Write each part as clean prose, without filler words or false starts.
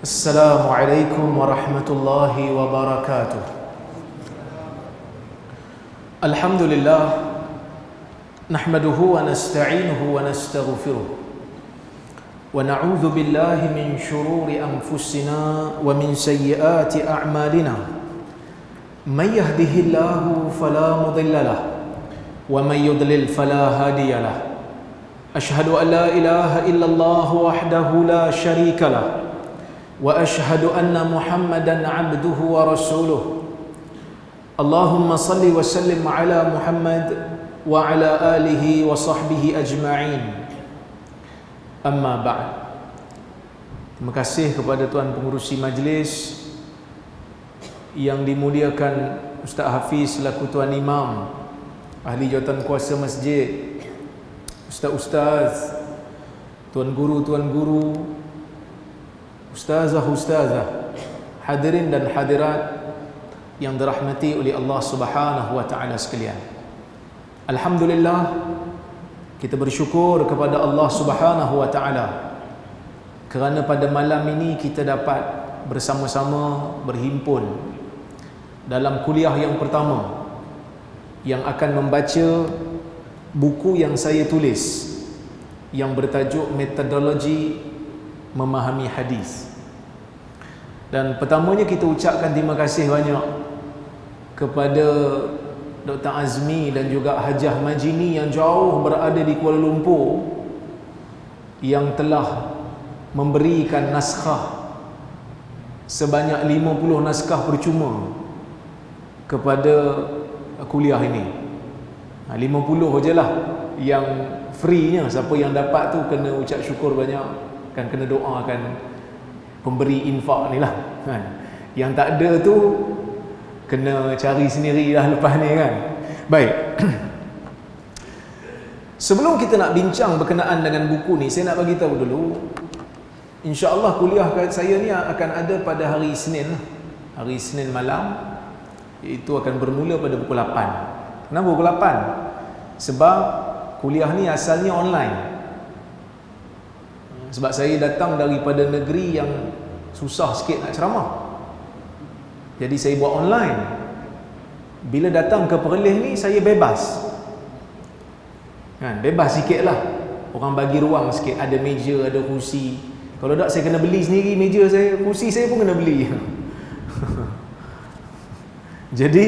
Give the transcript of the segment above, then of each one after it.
Assalamualaikum warahmatullahi wabarakatuh. Alhamdulillah, nahmaduhu wa nasta'inuhu wa nastaghfiruh, wa na'udzu billahi min shururi anfusina wa min sayyiati a'malina. May yahdihillahu fala mudilla lahu wa may yudlil fala hadiya lahu. Ashhadu an la ilaha illallah wahdahu la syarika lahu wa ashhadu anna Muhammadan abduhu wa rasuluh. Allahumma salli wa sallim ala Muhammad wa ala alihi wa sahbihi ajma'in. Amma ba'd. Terima kasih kepada tuan pengurusi majlis yang dimuliakan Ustaz Hafiz selaku tuan imam, ahli jawatan kuasa masjid, ustaz-ustaz, tuan guru, ustazah, hadirin dan hadirat yang dirahmati oleh Allah Subhanahu wa taala sekalian. Alhamdulillah, kita bersyukur kepada Allah Subhanahu wa taala kerana pada malam ini kita dapat bersama-sama berhimpun dalam kuliah yang pertama yang akan membaca buku yang saya tulis yang bertajuk Metodologi Memahami Hadis. Dan pertamanya kita ucapkan terima kasih banyak kepada Dr. Azmi dan juga Hajah Majini yang jauh berada di Kuala Lumpur yang telah memberikan naskah sebanyak 50 naskah percuma kepada kuliah ini. 50 je lah yang free-nya. Siapa yang dapat tu kena ucap syukur banyak, kan, kena doakan pemberi infak ni lah, kan. Yang tak ada tu kena cari sendiri lah lepas ni, kan. Baik. Sebelum kita nak bincang berkenaan dengan buku ni, saya nak bagi tahu dulu, insya-Allah kuliah saya ni akan ada pada hari Isnin malam, iaitu akan bermula pada pukul 8. Kenapa pukul 8? Sebab kuliah ni asalnya online. Sebab saya datang daripada negeri yang susah sikit nak ceramah, jadi saya buat online. Bila datang ke Perlis ni saya bebas, kan, bebas sikit lah. Orang bagi ruang sikit, ada meja, ada kursi. Kalau tak saya kena beli sendiri meja saya, kursi saya pun kena beli. Jadi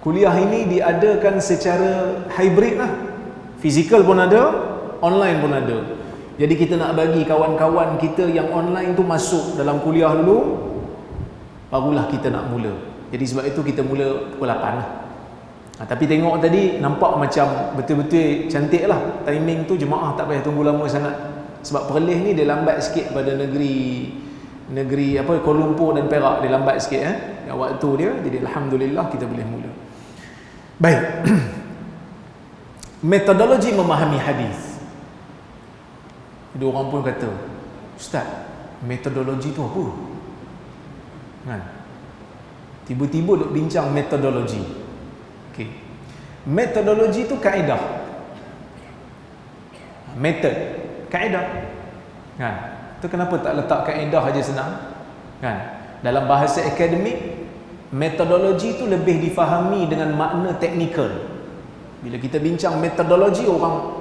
kuliah ini diadakan secara hybrid lah. Fizikal pun ada, online pun ada. Jadi kita nak bagi kawan-kawan kita yang online tu masuk dalam kuliah dulu, barulah kita nak mula. Jadi sebab itu kita mula pukul 8 lah. Tapi tengok tadi nampak macam betul-betul cantik lah. Timing tu jemaah tak payah tunggu lama sangat. Sebab Perlis ni dia lambat sikit pada negeri apa, Kuala Lumpur dan Perak, dia lambat sikit waktu dia. Jadi alhamdulillah kita boleh mula. Baik. Metodologi memahami hadis. Ada orang pun kata, Ustaz, metodologi tu apa? Kan? Tiba-tiba duk bincang metodologi. Okey. Metodologi tu kaedah. Method, kaedah. Kan? Tu kenapa tak letak kaedah aja senang? Kan? Dalam bahasa akademik, metodologi tu lebih difahami dengan makna teknikal. Bila kita bincang metodologi, orang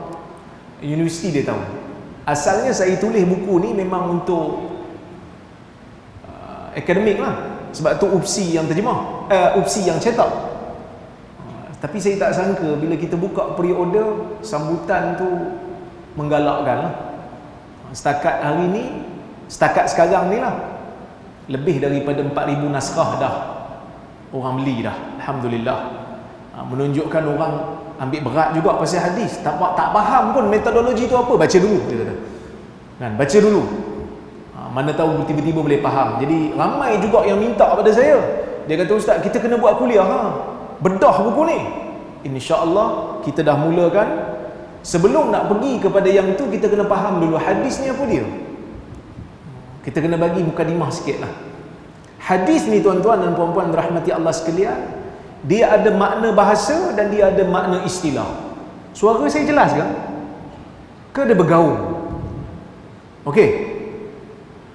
universiti dia tahu. Asalnya saya tulis buku ni memang untuk akademik lah. Sebab tu UPSI yang terjemah, UPSI yang cetak. Tapi saya tak sangka bila kita buka pre-order, sambutan tu menggalakkan lah. Setakat hari ni, setakat sekarang ni lah, lebih daripada 4,000 naskah dah orang beli dah. Alhamdulillah. Menunjukkan orang ambil berat juga pasal hadis. Tak faham pun metodologi tu apa, baca dulu, dia kata. Kan, baca dulu. Mana tahu tiba-tiba boleh faham. Jadi ramai juga yang minta pada saya. Dia kata, Ustaz, kita kena buat kuliah, bedah buku ni. InsyaAllah kita dah mulakan. Sebelum nak pergi kepada yang tu, kita kena faham dulu hadis ni apa dia. Kita kena bagi mukadimah sikit lah. Hadis ni tuan-tuan dan puan-puan rahmati Allah sekalian, dia ada makna bahasa dan dia ada makna istilah. Suara saya jelas ke? Ke dia bergaul? Okey.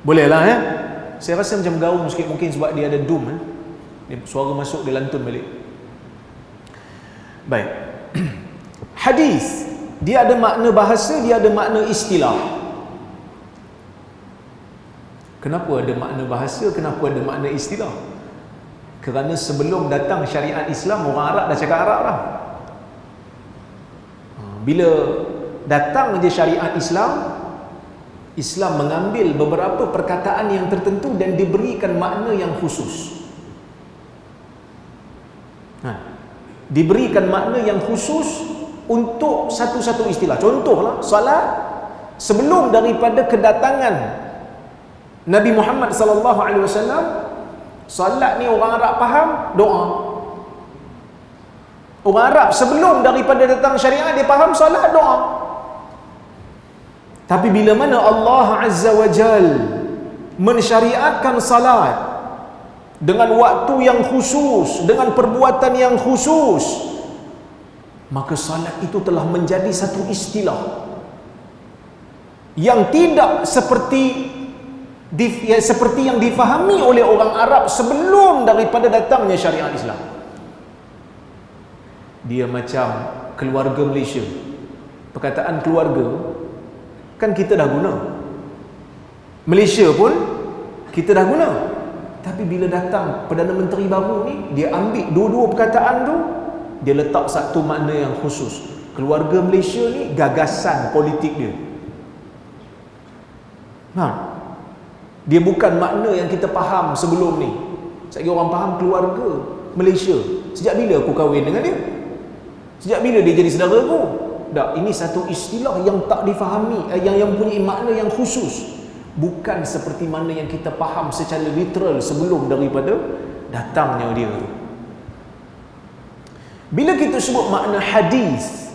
Boleh lah ya. Saya rasa macam gaung sikit mungkin sebab dia ada doom dia suara masuk dia lantun balik. Baik. Hadis dia ada makna bahasa, dia ada makna istilah. Kenapa ada makna bahasa, kenapa ada makna istilah? Kerana sebelum datang syariat Islam, orang Arab dah cakap Arab lah. Bila datang je syariat Islam, Islam mengambil beberapa perkataan yang tertentu dan diberikan makna yang khusus. Diberikan makna yang khusus untuk satu-satu istilah. Contohlah, salat sebelum daripada kedatangan Nabi Muhammad sallallahu alaihi wasallam, salat ni orang Arab faham doa. Orang Arab sebelum daripada datang syariat dia faham salat doa. Tapi bila mana Allah Azza wa Jal mensyariatkan salat dengan waktu yang khusus, dengan perbuatan yang khusus, maka salat itu telah menjadi satu istilah yang tidak seperti yang difahami oleh orang Arab sebelum daripada datangnya syariat Islam. Dia macam keluarga Malaysia. Perkataan keluarga kan kita dah guna, Malaysia pun kita dah guna. Tapi bila datang Perdana Menteri baru ni, dia ambil dua-dua perkataan tu, dia letak satu makna yang khusus. Keluarga Malaysia ni gagasan politik dia. Dia bukan makna yang kita faham sebelum ni. Sekali orang faham keluarga Malaysia, sejak bila aku kahwin dengan dia? Sejak bila dia jadi saudara aku? Tak, ini satu istilah yang tak difahami, yang mempunyai makna yang khusus. Bukan seperti mana yang kita faham secara literal sebelum daripada datangnya dia. Bila kita sebut makna hadis,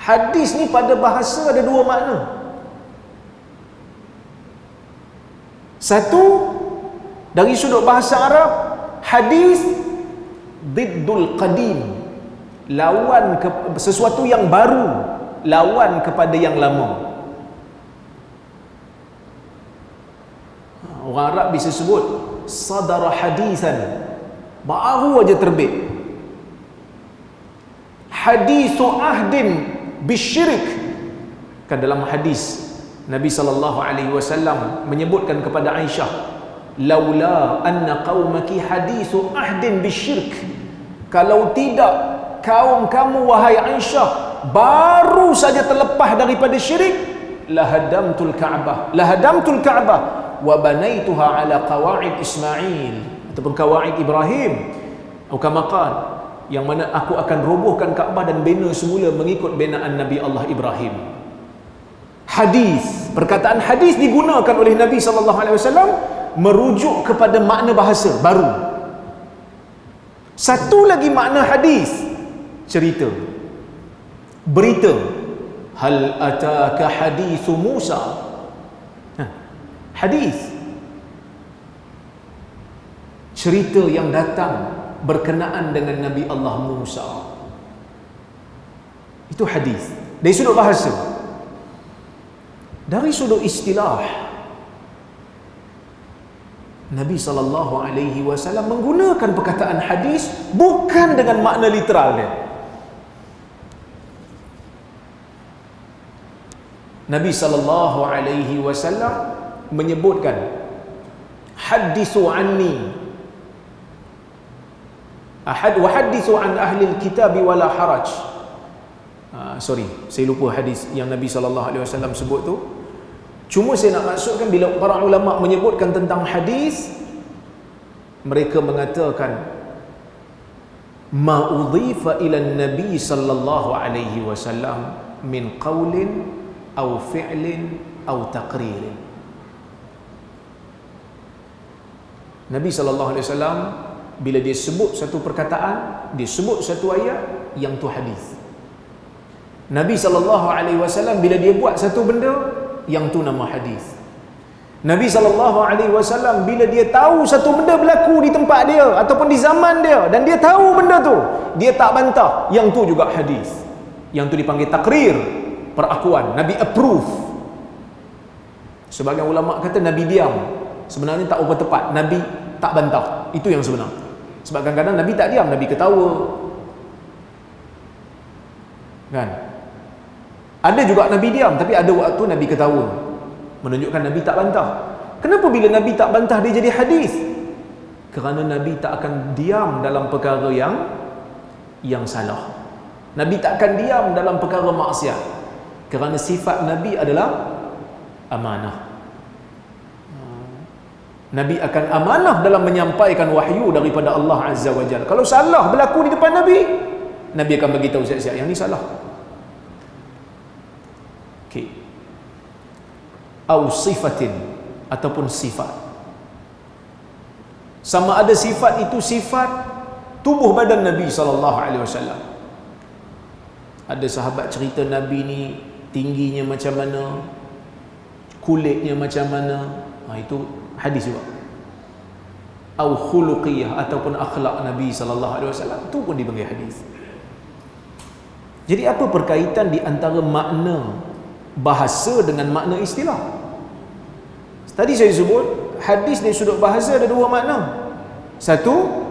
hadis ni pada bahasa ada dua makna. Satu, dari sudut bahasa Arab, hadis diddul qadim, lawan sesuatu yang baru, lawan kepada yang lama. Orang Arab bisa sebut sadara hadisan, baru aja terbit. Hadisu ahdin bisyirik, kan dalam hadis Nabi SAW menyebutkan kepada Aisyah, laula anna qaumaki hadisu ahdin bisyirik, kalau tidak kaum kamu wahai Aisyah baru saja terlepas daripada syirik, lahadamtul Ka'bah wa banaituha ala qawaid Ismail, ataupun qawaid Ibrahim, atau kama qala, yang mana aku akan robohkan Kaabah dan bina semula mengikut binaan Nabi Allah Ibrahim. Hadis, perkataan hadis digunakan oleh Nabi SAW merujuk kepada makna bahasa baru. Satu lagi makna hadis, cerita, berita. Hal ataka hadithu Musa. Hadis, cerita yang datang berkenaan dengan Nabi Allah Musa. Itu hadis dari sudut bahasa. Dari sudut istilah, Nabi SAW menggunakan perkataan hadis bukan dengan makna literal dia. Nabi SAW menyebutkan hadithu anni wa hadithu an ahli alkitab wala haraj. Saya lupa hadis yang Nabi SAW sebut tu. Cuma saya nak maksudkan bila para ulama menyebutkan tentang hadis, mereka mengatakan ma udhifa ila nabi sallallahu alaihi wasallam min qaulin aw fi'lin aw taqririn. Nabi sallallahu alaihi wasallam bila dia sebut satu perkataan, dia sebut satu ayat, yang tu hadis. Nabi sallallahu alaihi wasallam bila dia buat satu benda, yang tu nama hadis. Nabi SAW bila dia tahu satu benda berlaku di tempat dia ataupun di zaman dia dan dia tahu benda tu, dia tak bantah, yang tu juga hadis. Yang tu dipanggil takrir, perakuan. Nabi approve. Sebagian ulama kata Nabi diam. Sebenarnya tak berapa tepat. Nabi tak bantah. Itu yang sebenar. Sebab kadang-kadang Nabi tak diam, Nabi ketawa. Kan? Ada juga Nabi diam, tapi ada waktu Nabi ketawa. Menunjukkan Nabi tak bantah. Kenapa bila Nabi tak bantah dia jadi hadis? Kerana Nabi tak akan diam dalam perkara yang salah. Nabi tak akan diam dalam perkara maksiat. Kerana sifat Nabi adalah amanah. Nabi akan amanah dalam menyampaikan wahyu daripada Allah Azza wa Jalla. Kalau salah berlaku di depan Nabi, Nabi akan beritahu siap-siap yang ni salah. Okey. Au sifatin, ataupun sifat. Sama ada sifat itu sifat tubuh badan Nabi SAW. Ada sahabat cerita Nabi ni tingginya macam mana, kulitnya macam mana. Itu hadis juga. Au khuluqiyah, ataupun akhlak Nabi SAW, itu pun dipanggil hadis. Jadi apa perkaitan di antara makna bahasa dengan makna istilah? Tadi saya sebut hadis dari sudut bahasa ada dua makna. Satu,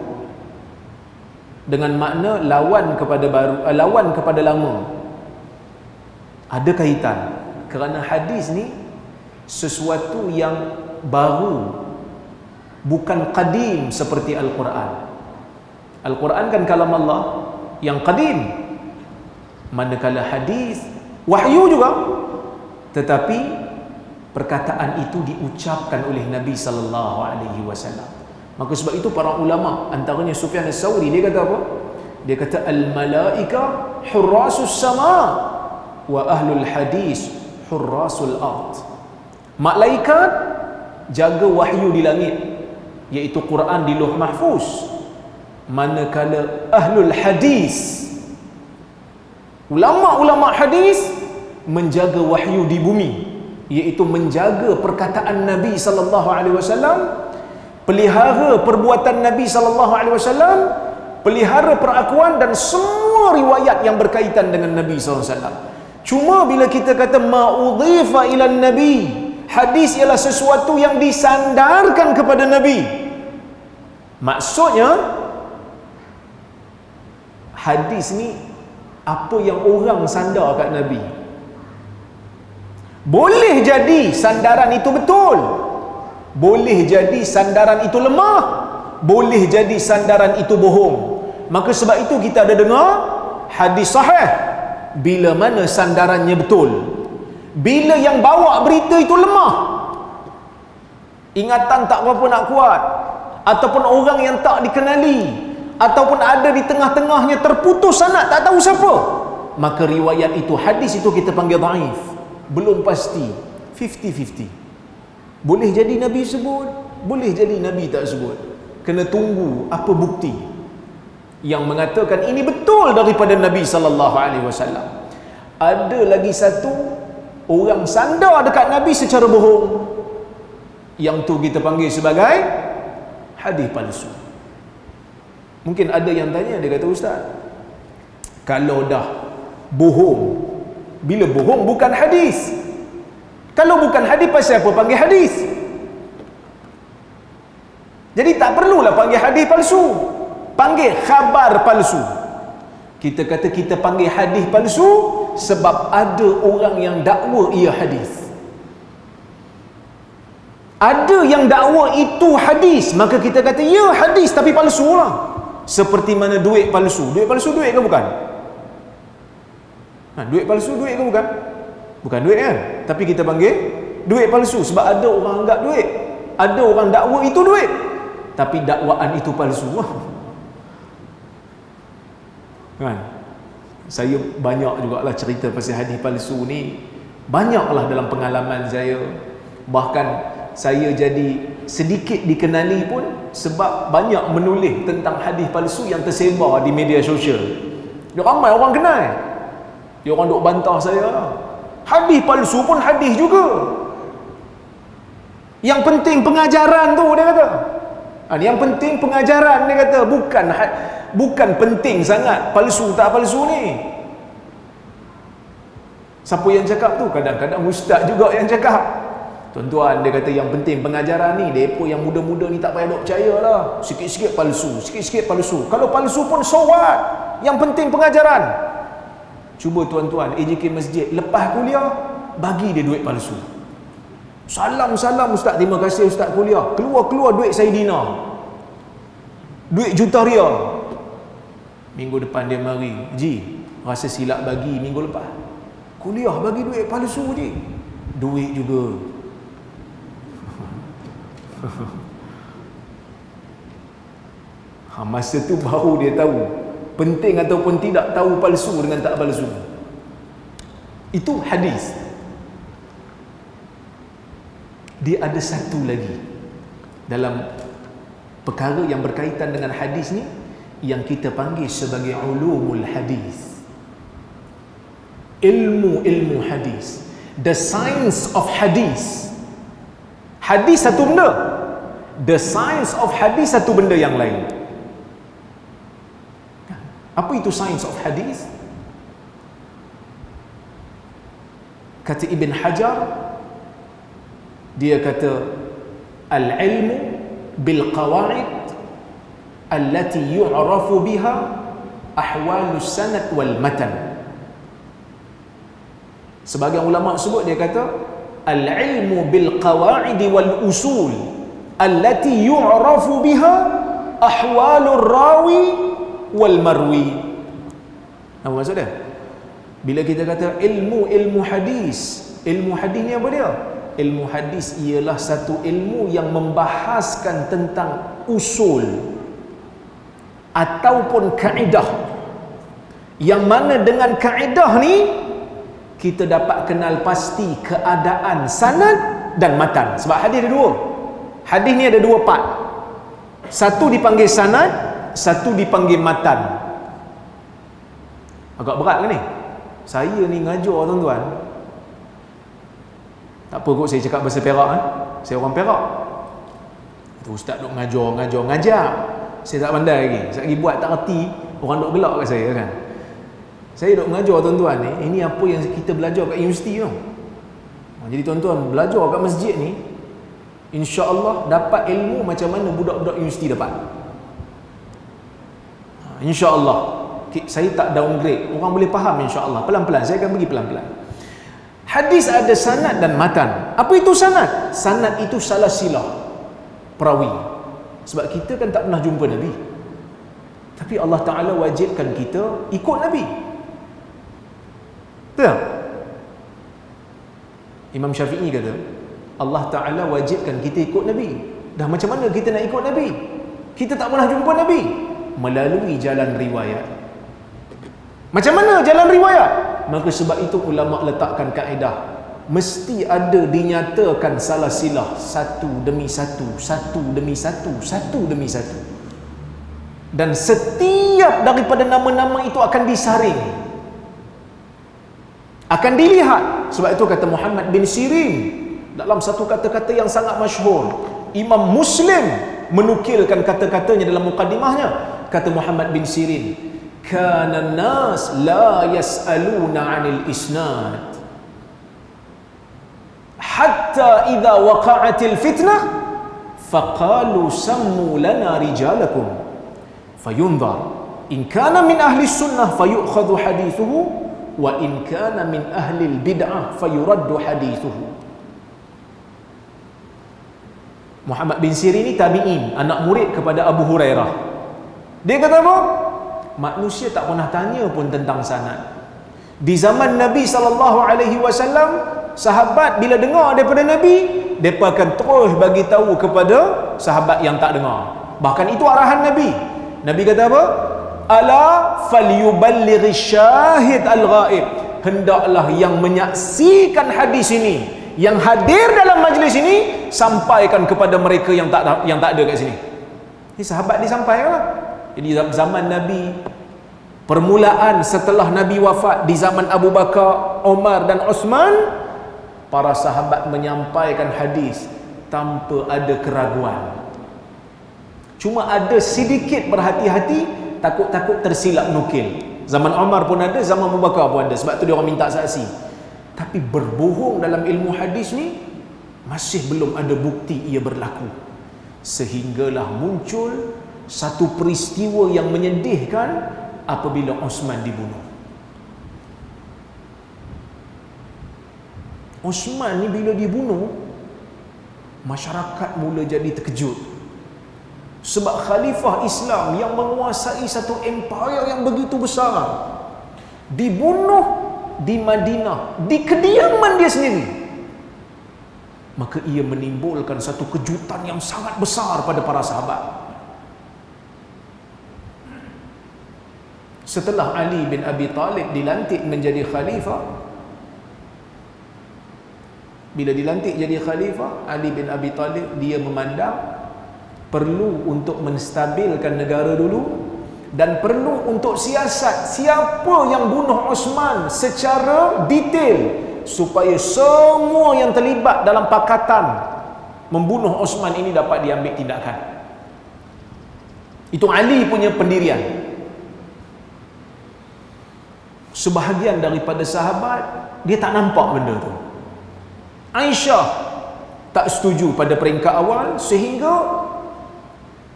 dengan makna lawan kepada baru, lawan kepada lama. Ada kaitan. Kerana hadis ni sesuatu yang baru, bukan qadim seperti Al-Quran. Al-Quran kan kalam Allah yang qadim, manakala hadis wahyu juga, tetapi perkataan itu diucapkan oleh Nabi sallallahu alaihi wasallam. Maka sebab itu para ulama, antaranya Sufyan As-Sauri, dia kata apa? Dia kata al-malaika hurrasus sama wa ahlul hadis hurrasul ard. Malaikat jaga wahyu di langit, iaitu Quran di Lauh Mahfuz, manakala ahlul hadis, ulama-ulama hadis, menjaga wahyu di bumi, iaitu menjaga perkataan Nabi sallallahu alaihi wasallam, pelihara perbuatan Nabi sallallahu alaihi wasallam, pelihara perakuan dan semua riwayat yang berkaitan dengan Nabi sallallahu alaihi wasallam. Cuma bila kita kata ma'udhifa ila Nabi, hadis ialah sesuatu yang disandarkan kepada Nabi. Maksudnya hadis ni apa yang orang sandar kat Nabi. Boleh jadi sandaran itu betul, boleh jadi sandaran itu lemah, boleh jadi sandaran itu bohong. Maka sebab itu kita ada dengar hadis sahih bila mana sandarannya betul. Bila yang bawa berita itu lemah, ingatan tak berapa nak kuat, ataupun orang yang tak dikenali, ataupun ada di tengah-tengahnya terputus sanad, tak tahu siapa, maka riwayat itu, hadis itu kita panggil dhaif. Belum pasti, 50-50. Boleh jadi Nabi sebut, boleh jadi Nabi tak sebut. Kena tunggu apa bukti yang mengatakan ini betul daripada Nabi sallallahu alaihi wasallam. Ada lagi satu, orang sandar dekat Nabi secara bohong, yang tu kita panggil sebagai hadis palsu. Mungkin ada yang tanya, dia kata, ustaz, kalau dah bohong, bila bohong bukan hadis, kalau bukan hadis pasal apa panggil hadis? Jadi tak perlulah panggil hadis palsu, panggil khabar palsu. Kita kata kita panggil hadis palsu sebab ada orang yang dakwa ia hadis. Ada yang dakwa itu hadis, maka kita kata ya hadis tapi palsu lah. Seperti mana duit palsu. Duit palsu duit ke bukan? Duit palsu duit ke bukan? Bukan duit kan? Tapi kita panggil duit palsu sebab ada orang anggap duit, ada orang dakwa itu duit, tapi dakwaan itu palsu. Kan? Saya banyak jugalah cerita pasal hadis palsu ni. Banyaklah dalam pengalaman saya. Bahkan saya jadi sedikit dikenali pun sebab banyak menulis tentang hadis palsu yang tersebar di media sosial. Dia ramai orang kenal. Dia orang duk bantah saya. Hadis palsu pun hadis juga. Yang penting pengajaran tu, dia kata. Yang penting pengajaran, dia kata. Bukan penting sangat palsu tak palsu ni. Siapa yang cakap tu? Kadang-kadang ustaz juga yang cakap. Tuan-tuan, dia kata yang penting pengajaran ni, depa yang muda-muda ni tak payah dok percayalah. Sikit-sikit palsu, sikit-sikit palsu. Kalau palsu pun so what? Yang penting pengajaran. Cuba tuan-tuan, AJK Masjid lepas kuliah bagi dia duit palsu. Salam ustaz, terima kasih ustaz kuliah. Keluar duit Saidina. Duit juta rial. Minggu depan dia mari, Ji, rasa silap bagi minggu lepas. Kuliah bagi duit palsu je. Duit juga. Masa tu baru dia tahu penting ataupun tidak tahu palsu dengan tak palsu. Itu hadis. Dia ada satu lagi dalam perkara yang berkaitan dengan hadis ni yang kita panggil sebagai ulumul hadis. Ilmu hadis. The science of hadis. Hadis satu benda. The science of hadis satu benda yang lain. Apa itu science of hadis? Kata Ibn Hajar, dia kata al-ilmu bil qawaid allati yu'rafu biha ahwalus sanad wal matan. Sebagian ulama sebut, dia kata al-ilmu bil qawaid wal usul allati yu'rafu biha ahwalur rawi wal marwi. Apa maksud dia? Bila kita kata ilmu hadis ni apa dia? Ilmu hadis ialah satu ilmu yang membahaskan tentang usul ataupun kaedah, yang mana dengan kaedah ni kita dapat kenal pasti keadaan sanad dan matan. Sebab hadis ada dua. Hadis ni ada dua part. Satu dipanggil sanad, satu dipanggil matan. Agak berat ke ni? Saya ni ngajar tuan-tuan. Tak apa kot saya cakap bahasa Perak Saya orang Perak. Tu ustaz duk ngajar. Saya tak pandai lagi. Saya lagi buat tak reti, orang duk gelak kat saya kan. Saya duk mengajar tuan-tuan ni, ini apa yang kita belajar kat universiti tu. Jadi tuan-tuan belajar kat masjid ni, insya-Allah dapat ilmu macam mana budak-budak universiti dapat. InsyaAllah saya tak downgrade, orang boleh faham insyaAllah. Pelan-pelan, saya akan bagi pelan-pelan. Hadis ada sanad dan matan. Apa itu sanad? Sanad itu salasilah perawi. Sebab kita kan tak pernah jumpa Nabi, tapi Allah Ta'ala wajibkan kita ikut Nabi. Betul? Imam Syafi'i kata Allah Ta'ala wajibkan kita ikut Nabi. Dah macam mana kita nak ikut Nabi? Kita tak pernah jumpa Nabi. Melalui jalan riwayat. Macam mana jalan riwayat? Maka sebab itu ulama letakkan kaedah, mesti ada dinyatakan salah silah satu demi satu, satu demi satu, satu demi satu. Dan setiap daripada nama-nama itu akan disaring, akan dilihat. Sebab itu kata Muhammad bin Sirin dalam satu kata-kata yang sangat masyhur, Imam Muslim menukilkan kata-katanya dalam muqaddimahnya. Kata Muhammad bin Sirin, kana nas la yas'aluna 'anil isnad hatta idza waqa'atil fitnah faqalu sammu lana rijalakum fayunzar in kana min ahli sunnah fayu'khadhu hadithuhu wa in kana min ahli bid'ah fayuraddu hadithuhu. Muhammad bin Sirin ni tabi'in, anak murid kepada Abu Hurairah. Dia kata apa? Manusia tak pernah tanya pun tentang sanad. Di zaman Nabi SAW, sahabat bila dengar daripada Nabi, mereka akan terus bagi tahu kepada sahabat yang tak dengar. Bahkan itu arahan Nabi. Nabi kata apa? Ala falyuballighi syahid al-ghaib. Hendaklah yang menyaksikan hadis ini, yang hadir dalam majlis ini, sampaikan kepada mereka yang tak ada kat sini. Ini sahabat disampaikan. Jadi zaman Nabi, permulaan setelah Nabi wafat, di zaman Abu Bakar, Umar dan Uthman, para sahabat menyampaikan hadis tanpa ada keraguan. Cuma ada sedikit berhati-hati, takut-takut tersilap nukil. Zaman Umar pun ada, zaman Abu Bakar pun ada. Sebab tu dia orang minta saksi. Tapi berbohong dalam ilmu hadis ni masih belum ada bukti ia berlaku, sehinggalah muncul satu peristiwa yang menyedihkan apabila Osman dibunuh. Osman ni bila dibunuh, masyarakat mula jadi terkejut. Sebab khalifah Islam yang menguasai satu empire yang begitu besar dibunuh di Madinah, di kediaman dia sendiri. Maka ia menimbulkan satu kejutan yang sangat besar pada para sahabat. Setelah Ali bin Abi Talib dilantik menjadi khalifah, bila dilantik jadi khalifah, Ali bin Abi Talib dia memandang perlu untuk menstabilkan negara dulu, dan perlu untuk siasat siapa yang bunuh Osman secara detail, supaya semua yang terlibat dalam pakatan membunuh Osman ini dapat diambil tindakan. Itu Ali punya pendirian. Sebahagian daripada sahabat dia tak nampak benda tu. Aisyah tak setuju pada peringkat awal, sehingga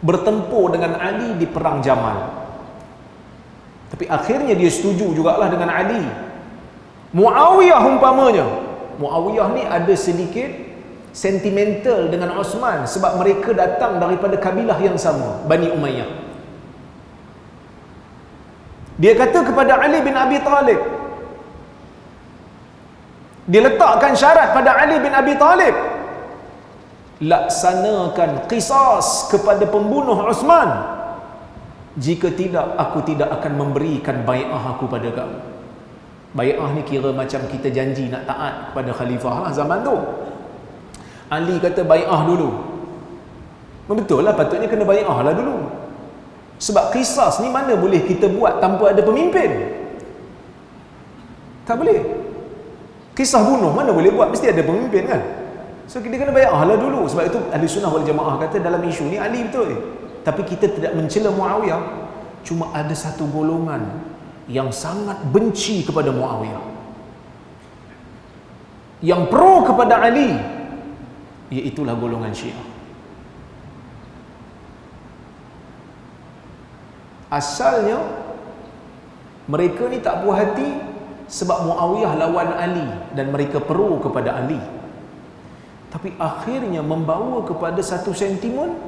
bertempur dengan Ali di perang Jamal. Tapi akhirnya dia setuju jugalah dengan Ali. Muawiyah umpamanya, Muawiyah ni ada sedikit sentimental dengan Osman, sebab mereka datang daripada kabilah yang sama, Bani Umayyah. Dia kata kepada Ali bin Abi Talib, dia letakkan syarat pada Ali bin Abi Talib, laksanakan qisas kepada pembunuh Osman, jika tidak aku tidak akan memberikan bai'ah aku pada kamu. Bai'ah ni kira macam kita janji nak taat kepada khalifah lah zaman tu. Ali kata bai'ah dulu. Betul lah, patutnya kena bai'ah lah dulu. Sebab qisas ni mana boleh kita buat tanpa ada pemimpin? Tak boleh. Kisah bunuh mana boleh buat, mesti ada pemimpin kan. So kita kena bai'ah lah dulu. Sebab itu Ahli Sunnah wal Jamaah kata dalam isu ni Ali betul. Tapi kita tidak mencela Muawiyah. Cuma ada satu golongan yang sangat benci kepada Muawiyah, yang pro kepada Ali, iaitulah golongan Syiah. Asalnya mereka ni tak puas hati sebab Muawiyah lawan Ali dan mereka pro kepada Ali. Tapi akhirnya membawa kepada satu sentimen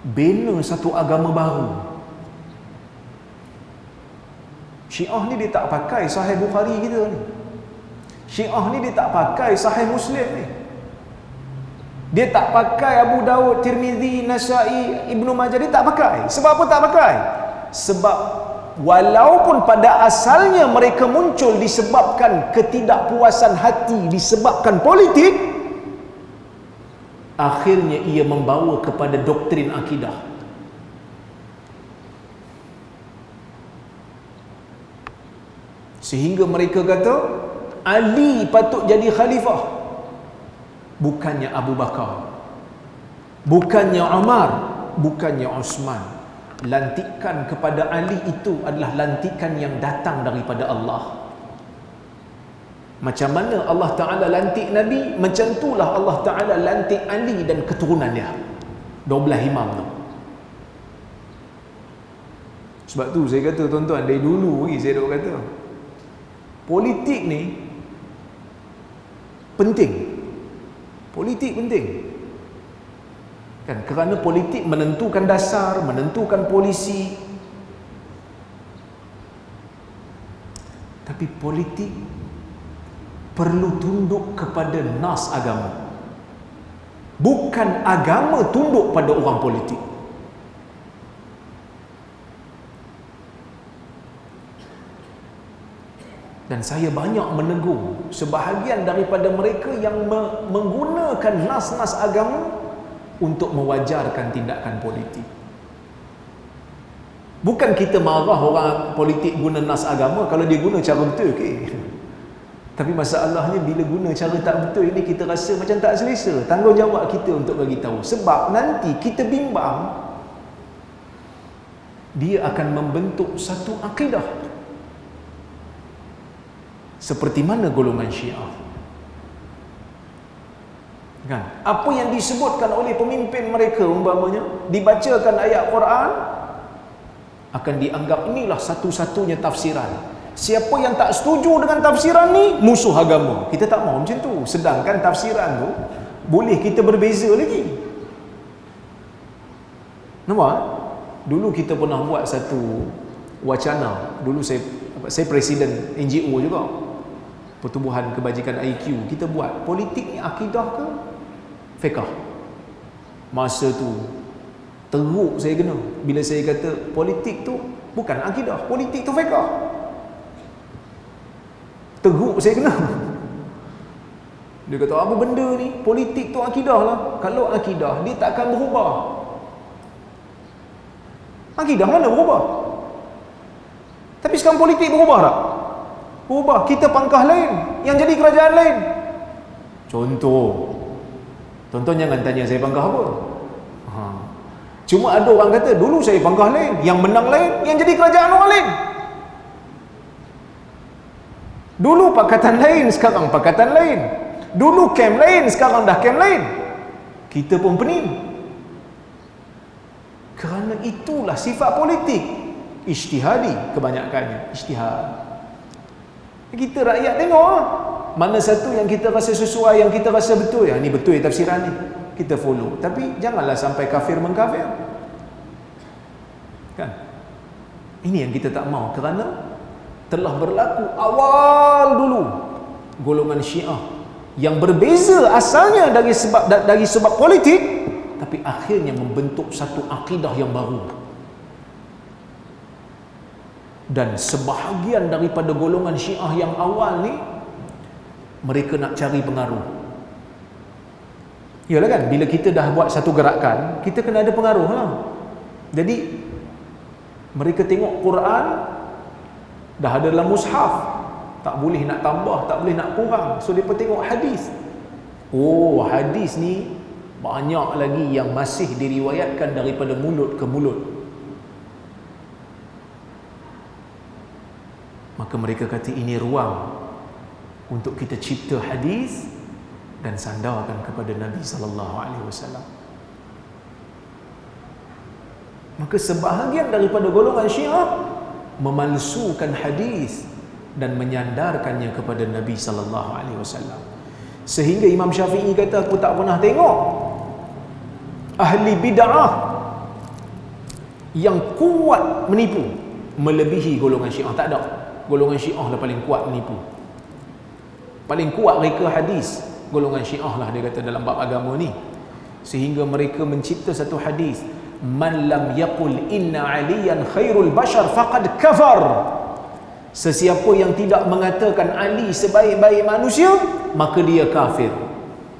bina satu agama baru. Syiah ni dia tak pakai Sahih Bukhari kita ni. Syiah ni dia tak pakai Sahih Muslim ni. Dia tak pakai Abu Daud, Tirmizi, Nasai, Ibnu Majah. Dia tak pakai. Sebab apa tak pakai? Sebab walaupun pada asalnya mereka muncul disebabkan ketidakpuasan hati, disebabkan politik, akhirnya ia membawa kepada doktrin akidah. Sehingga mereka kata Ali patut jadi khalifah, bukannya Abu Bakar, bukannya Umar, bukannya Osman. Lantikan kepada Ali itu adalah lantikan yang datang daripada Allah. Macam mana Allah Ta'ala lantik Nabi, macam itulah Allah Ta'ala lantik Ali dan keturunan dia, 12 imam tu. Sebab tu saya kata tuan-tuan, dari dulu lagi saya dah kata, politik ni penting. Politik penting kan, kerana politik menentukan dasar, menentukan polisi. Tapi politik perlu tunduk kepada nas agama, bukan agama tunduk pada orang politik. Dan saya banyak menegur sebahagian daripada mereka yang menggunakan nas-nas agama untuk mewajarkan tindakan politik. Bukan kita marah orang politik guna nas agama kalau dia guna cara betul, okay. Tapi masalahnya bila guna cara tak betul ini, kita rasa macam tak selesa. Tanggungjawab kita untuk bagi tahu. Sebab nanti kita bimbang, dia akan membentuk satu akidah seperti mana golongan Syiah. Kan? Apa yang disebutkan oleh pemimpin mereka umpamanya, dibacakan ayat Quran, akan dianggap inilah satu-satunya tafsiran. Siapa yang tak setuju dengan tafsiran ni, musuh agama. Kita tak mahu macam tu. Sedangkan tafsiran tu boleh kita berbeza lagi. Nampak? Dulu kita pernah buat satu wacana. Dulu saya presiden NGO juga, Pertubuhan Kebajikan IQ. Kita buat politik ni akidah ke fiqh. Masa tu teruk saya kena bila saya kata politik tu bukan akidah, politik tu fiqh. Teruk saya kena. Dia kata apa benda ni, politik tu akidah lah. Kalau akidah dia takkan berubah. Akidah mana berubah? Tapi sekarang politik berubah tak? Berubah. Kita pangkah lain, yang jadi kerajaan lain. Contoh jangan tanya saya pangkah apa. Cuma ada orang kata dulu saya pangkah lain, yang menang lain, yang jadi kerajaan orang lain. Dulu pakatan lain, sekarang pakatan lain. Dulu kem lain, sekarang dah kem lain. Kita pun pening. Kerana itulah sifat politik. Ijtihadi kebanyakannya. Ijtihad. Kita rakyat tengok mana satu yang kita rasa sesuai, yang kita rasa betul. Yang ni betul tafsiran ni, kita follow. Tapi janganlah sampai kafir mengkafir. Kan? Ini yang kita tak mau. Kerana telah berlaku awal dulu golongan Syiah yang berbeza asalnya dari sebab politik, tapi akhirnya membentuk satu akidah yang baru. Dan sebahagian daripada golongan Syiah yang awal ni, mereka nak cari pengaruh. Yalah kan, bila kita dah buat satu gerakan, kita kena ada pengaruh lah. Jadi mereka tengok Quran dah ada dalam mushaf, tak boleh nak tambah, tak boleh nak kurang. So mereka tengok hadis. Oh, hadis ni banyak lagi yang masih diriwayatkan daripada mulut ke mulut. Maka mereka kata ini ruang untuk kita cipta hadis dan sandarkan kepada Nabi SAW. Maka sebahagian daripada golongan Syiah memalsukan hadis dan menyandarkannya kepada Nabi SAW. Sehingga Imam Syafi'i kata, aku tak pernah tengok ahli bid'ah yang kuat menipu melebihi golongan Syiah. Tak ada. Golongan Syiah lah paling kuat menipu. Paling kuat reka hadis golongan Syiah lah, dia kata dalam bab agama ni. Sehingga mereka mencipta satu hadis, man lam yaqul inna aliyan khairul bashar faqad kafar. Sesiapa yang tidak mengatakan Ali sebaik-baik manusia, maka dia kafir.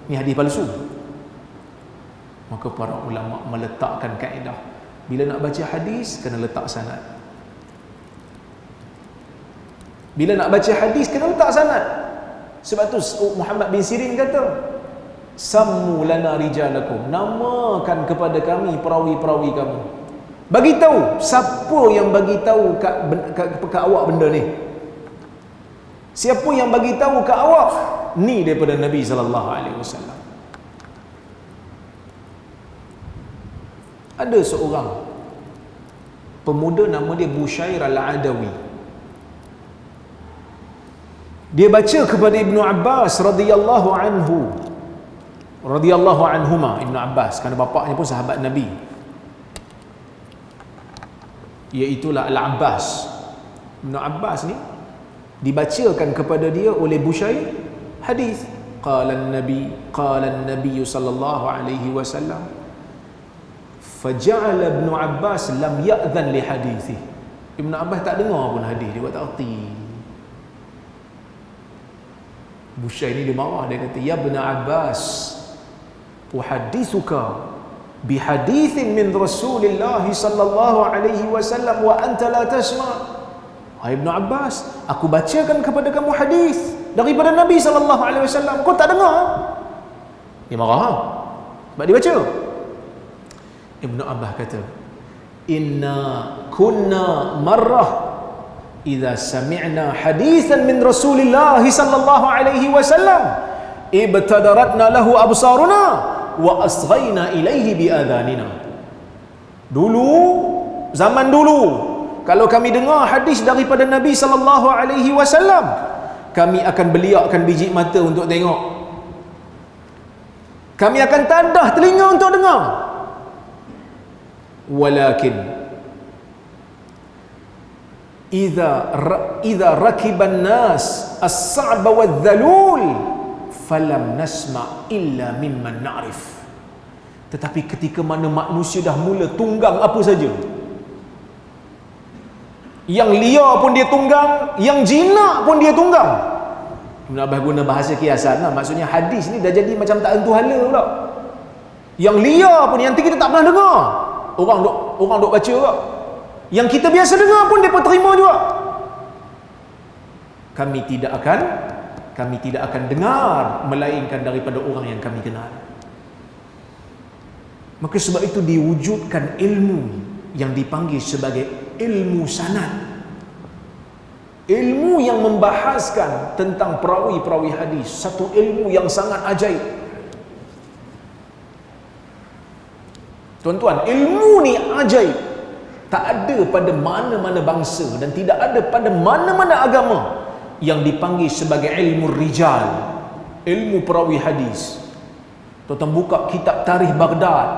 Ni hadis palsu. Maka para ulama meletakkan kaedah, bila nak baca hadis kena letak sanad. Bila nak baca hadis kena letak sanad. Sebab tu Muhammad bin Sirin kata, sammu lana rijalakum, namakan kepada kami perawi-perawi kamu. Bagi tahu siapa yang bagi tahu kat awak benda ni. Siapa yang bagi tahu kat awak ni daripada Nabi sallallahu alaihi wasallam. Ada seorang pemuda nama dia Bushair al-Adawi. Dia baca kepada Ibnu Abbas radhiyallahu anhuma, Ibnu Abbas, kerana bapaknya pun sahabat Nabi, iaitulah Al-Abbas. Ibnu Abbas ni dibacakan kepada dia oleh Bushair hadis. Qala an-nabiy sallallahu alaihi wasallam faja'ala Ibnu Abbas lam ya'dhan li hadithi. Ibnu Abbas tak dengar pun hadis, dia buat tak erti. Bushair ni dia marah, dia kata, ya Ibnu Abbas, uhaddithuka bihadithin min Rasulillah sallallahu alaihi wasallam wa anta la tasma'. Hai Ibnu Abbas, aku bacakan kepada kamu hadis daripada Nabi sallallahu alaihi wasallam, kau tak dengar? Dia marah sebab dia baca. Ibnu Abbas kata, inna kunna marrah idza sami'na hadithan min Rasulillah sallallahu alaihi wasallam ibtadaratna lahu absaruna wa asghayna ilaihi biadhanina. Dulu, zaman dulu, kalau kami dengar hadis daripada Nabi sallallahu alaihi wasallam, kami akan beliakkan biji mata untuk tengok. Kami akan tadah telinga untuk dengar. Walakin idza rakiban nas as-sa'ba wadh-dhalul falam nasma' illa mimman na'rif. Tetapi ketika mana manusia dah mula tunggang apa saja, yang liar pun dia tunggang, yang jinak pun dia tunggang. Ibn Abbas guna bahasa kiasan lah. Maksudnya hadis ni dah jadi macam tak tentu hala pula. Yang liar pun, yang kita tak pernah dengar, orang duk baca juga. Yang kita biasa dengar pun depa terima juga. Kami tidak akan dengar melainkan daripada orang yang kami kenal. Maka sebab itu diwujudkan ilmu yang dipanggil sebagai ilmu sanad. Ilmu yang membahaskan tentang perawi-perawi hadis, satu ilmu yang sangat ajaib. Tuan-tuan, ilmu ni ajaib. Tak ada pada mana-mana bangsa dan tidak ada pada mana-mana agama yang dipanggil sebagai ilmu rijal, ilmu perawi hadis. Tuan-tuan buka kitab Tarikh Baghdad,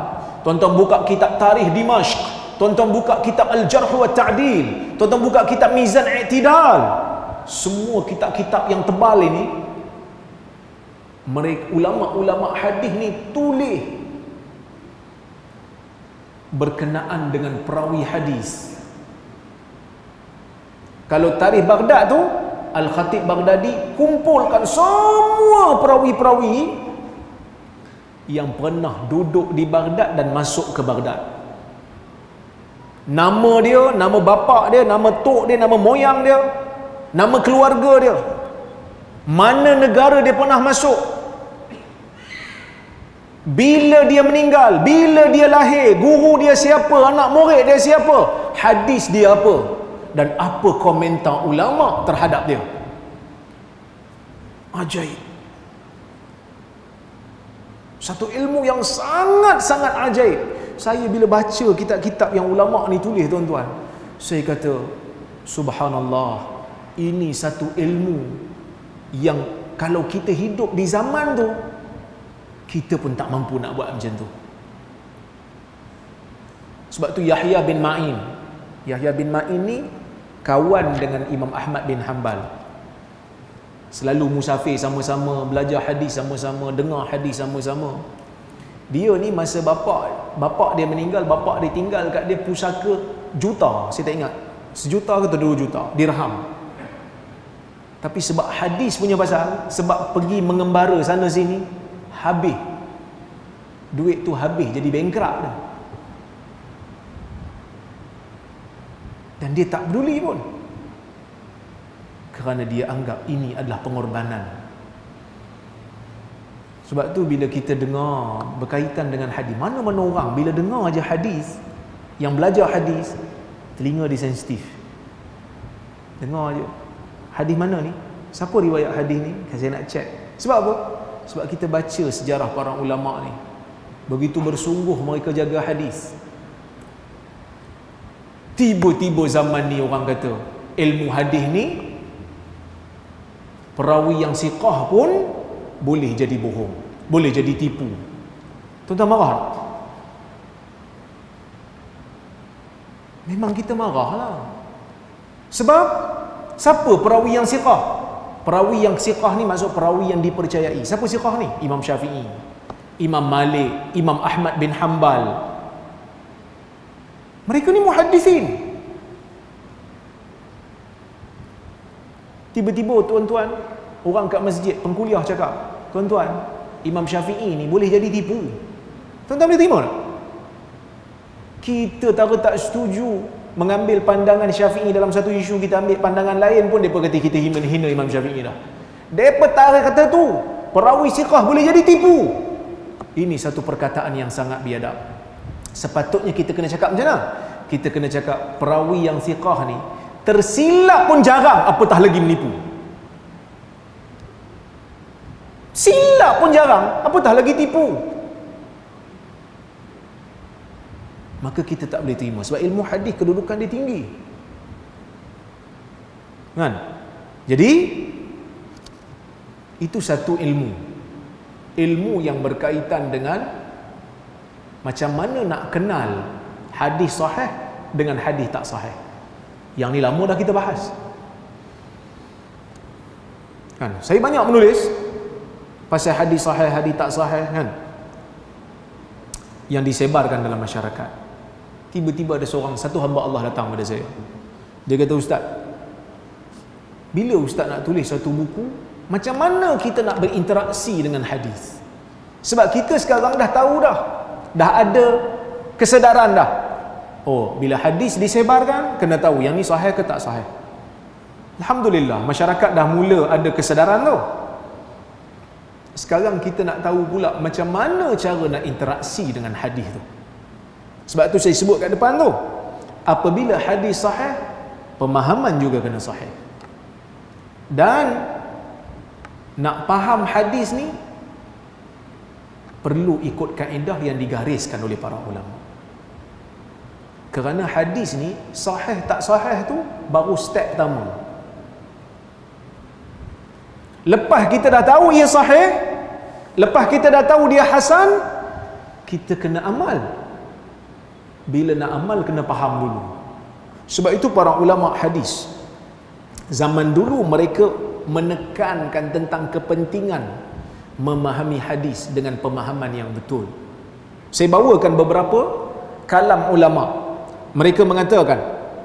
tuan-tuan buka kitab Tarikh Dimashq, tuan-tuan buka kitab Al-Jarh wa Ta'dil, tuan-tuan buka kitab Mizan I'tidal. Semua kitab-kitab yang tebal ini, mereka ulama-ulama hadis ni tulis berkenaan dengan perawi hadis. Kalau Tarikh Baghdad tu, Al-Khatib Baghdadi kumpulkan semua perawi-perawi yang pernah duduk di Baghdad dan masuk ke Baghdad. Nama dia, nama bapa dia, nama tok dia, nama moyang dia, nama keluarga dia, mana negara dia pernah masuk, bila dia meninggal, bila dia lahir, guru dia siapa, anak murid dia siapa, hadis dia apa, dan apa komentar ulama terhadap dia. Ajaib. Satu ilmu yang sangat-sangat ajaib. Saya bila baca kitab-kitab yang ulama ni tulis, tuan-tuan, saya kata subhanallah, ini satu ilmu yang kalau kita hidup di zaman tu, kita pun tak mampu nak buat macam tu. Sebab tu Yahya bin Ma'in ni kawan dengan Imam Ahmad bin Hanbal. Selalu musafir sama-sama, belajar hadis sama-sama, dengar hadis sama-sama. Dia ni masa bapa dia meninggal, bapa dia tinggal kat dia pusaka juta, saya tak ingat, 1 juta ke 2 juta dirham. Tapi sebab hadis punya pasal, sebab pergi mengembara sana sini, habis. Duit tu habis, jadi bankrupt dah. Dan dia tak peduli pun, kerana dia anggap ini adalah pengorbanan. Sebab tu bila kita dengar berkaitan dengan hadis, mana-mana orang bila dengar aja hadis, yang belajar hadis, telinga dia sensitif. Dengar aja, hadis mana ni? Siapa riwayat hadis ni? Saya nak check. Sebab apa? Sebab kita baca sejarah para ulama ni, begitu bersungguh mereka jaga hadis. Tiba-tiba zaman ni orang kata ilmu hadis ni, perawi yang siqah pun boleh jadi bohong, boleh jadi tipu. Tuan-tuan marah tak? Memang kita marah lah. Sebab siapa perawi yang siqah? Perawi yang siqah ni maksud perawi yang dipercayai. Siapa siqah ni? Imam Syafi'i, Imam Malik, Imam Ahmad bin Hanbal. Mereka ni muhaddisin. Tiba-tiba tuan-tuan, orang kat masjid, pengkuliah cakap, tuan-tuan, Imam Syafi'i ni boleh jadi tipu. Tuan-tuan boleh terima tak? Kita tak setuju mengambil pandangan Syafi'i dalam satu isu, kita ambil pandangan lain pun mereka kata kita hina Imam Syafi'i dah. Mereka tarik kata tu, perawi siqah boleh jadi tipu. Ini satu perkataan yang sangat biadab. Sepatutnya kita kena cakap macam mana? Kita kena cakap perawi yang siqah ni tersilap pun jarang, apatah lagi menipu. Silap pun jarang, apatah lagi tipu. Maka kita tak boleh terima, sebab ilmu hadis kedudukan dia tinggi. Kan? Jadi itu satu ilmu yang berkaitan dengan macam mana nak kenal hadis sahih dengan hadis tak sahih. Yang ni lama dah kita bahas. Kan? Saya banyak menulis pasal hadis sahih, hadis tak sahih, kan? Yang disebarkan dalam masyarakat. Tiba-tiba ada satu hamba Allah datang pada saya. Dia kata, "Ustaz, bila Ustaz nak tulis satu buku, macam mana kita nak berinteraksi dengan hadis? Sebab kita sekarang dah tahu dah ada kesedaran dah. Oh, bila hadis disebarkan, kena tahu yang ni sahih ke tak sahih." Alhamdulillah, masyarakat dah mula ada kesedaran tu. Sekarang kita nak tahu pula macam mana cara nak interaksi dengan hadis tu. Sebab tu saya sebut kat depan tu, apabila hadis sahih, pemahaman juga kena sahih. Dan nak faham hadis ni perlu ikut kaedah yang digariskan oleh para ulama. Kerana hadis ni sahih tak sahih tu baru step pertama. Lepas kita dah tahu ia sahih, lepas kita dah tahu dia hasan, kita kena amal. Bila nak amal kena faham dulu. Sebab itu para ulama hadis zaman dulu mereka menekankan tentang kepentingan memahami hadis dengan pemahaman yang betul. Saya bawakan beberapa kalam ulama. Mereka mengatakan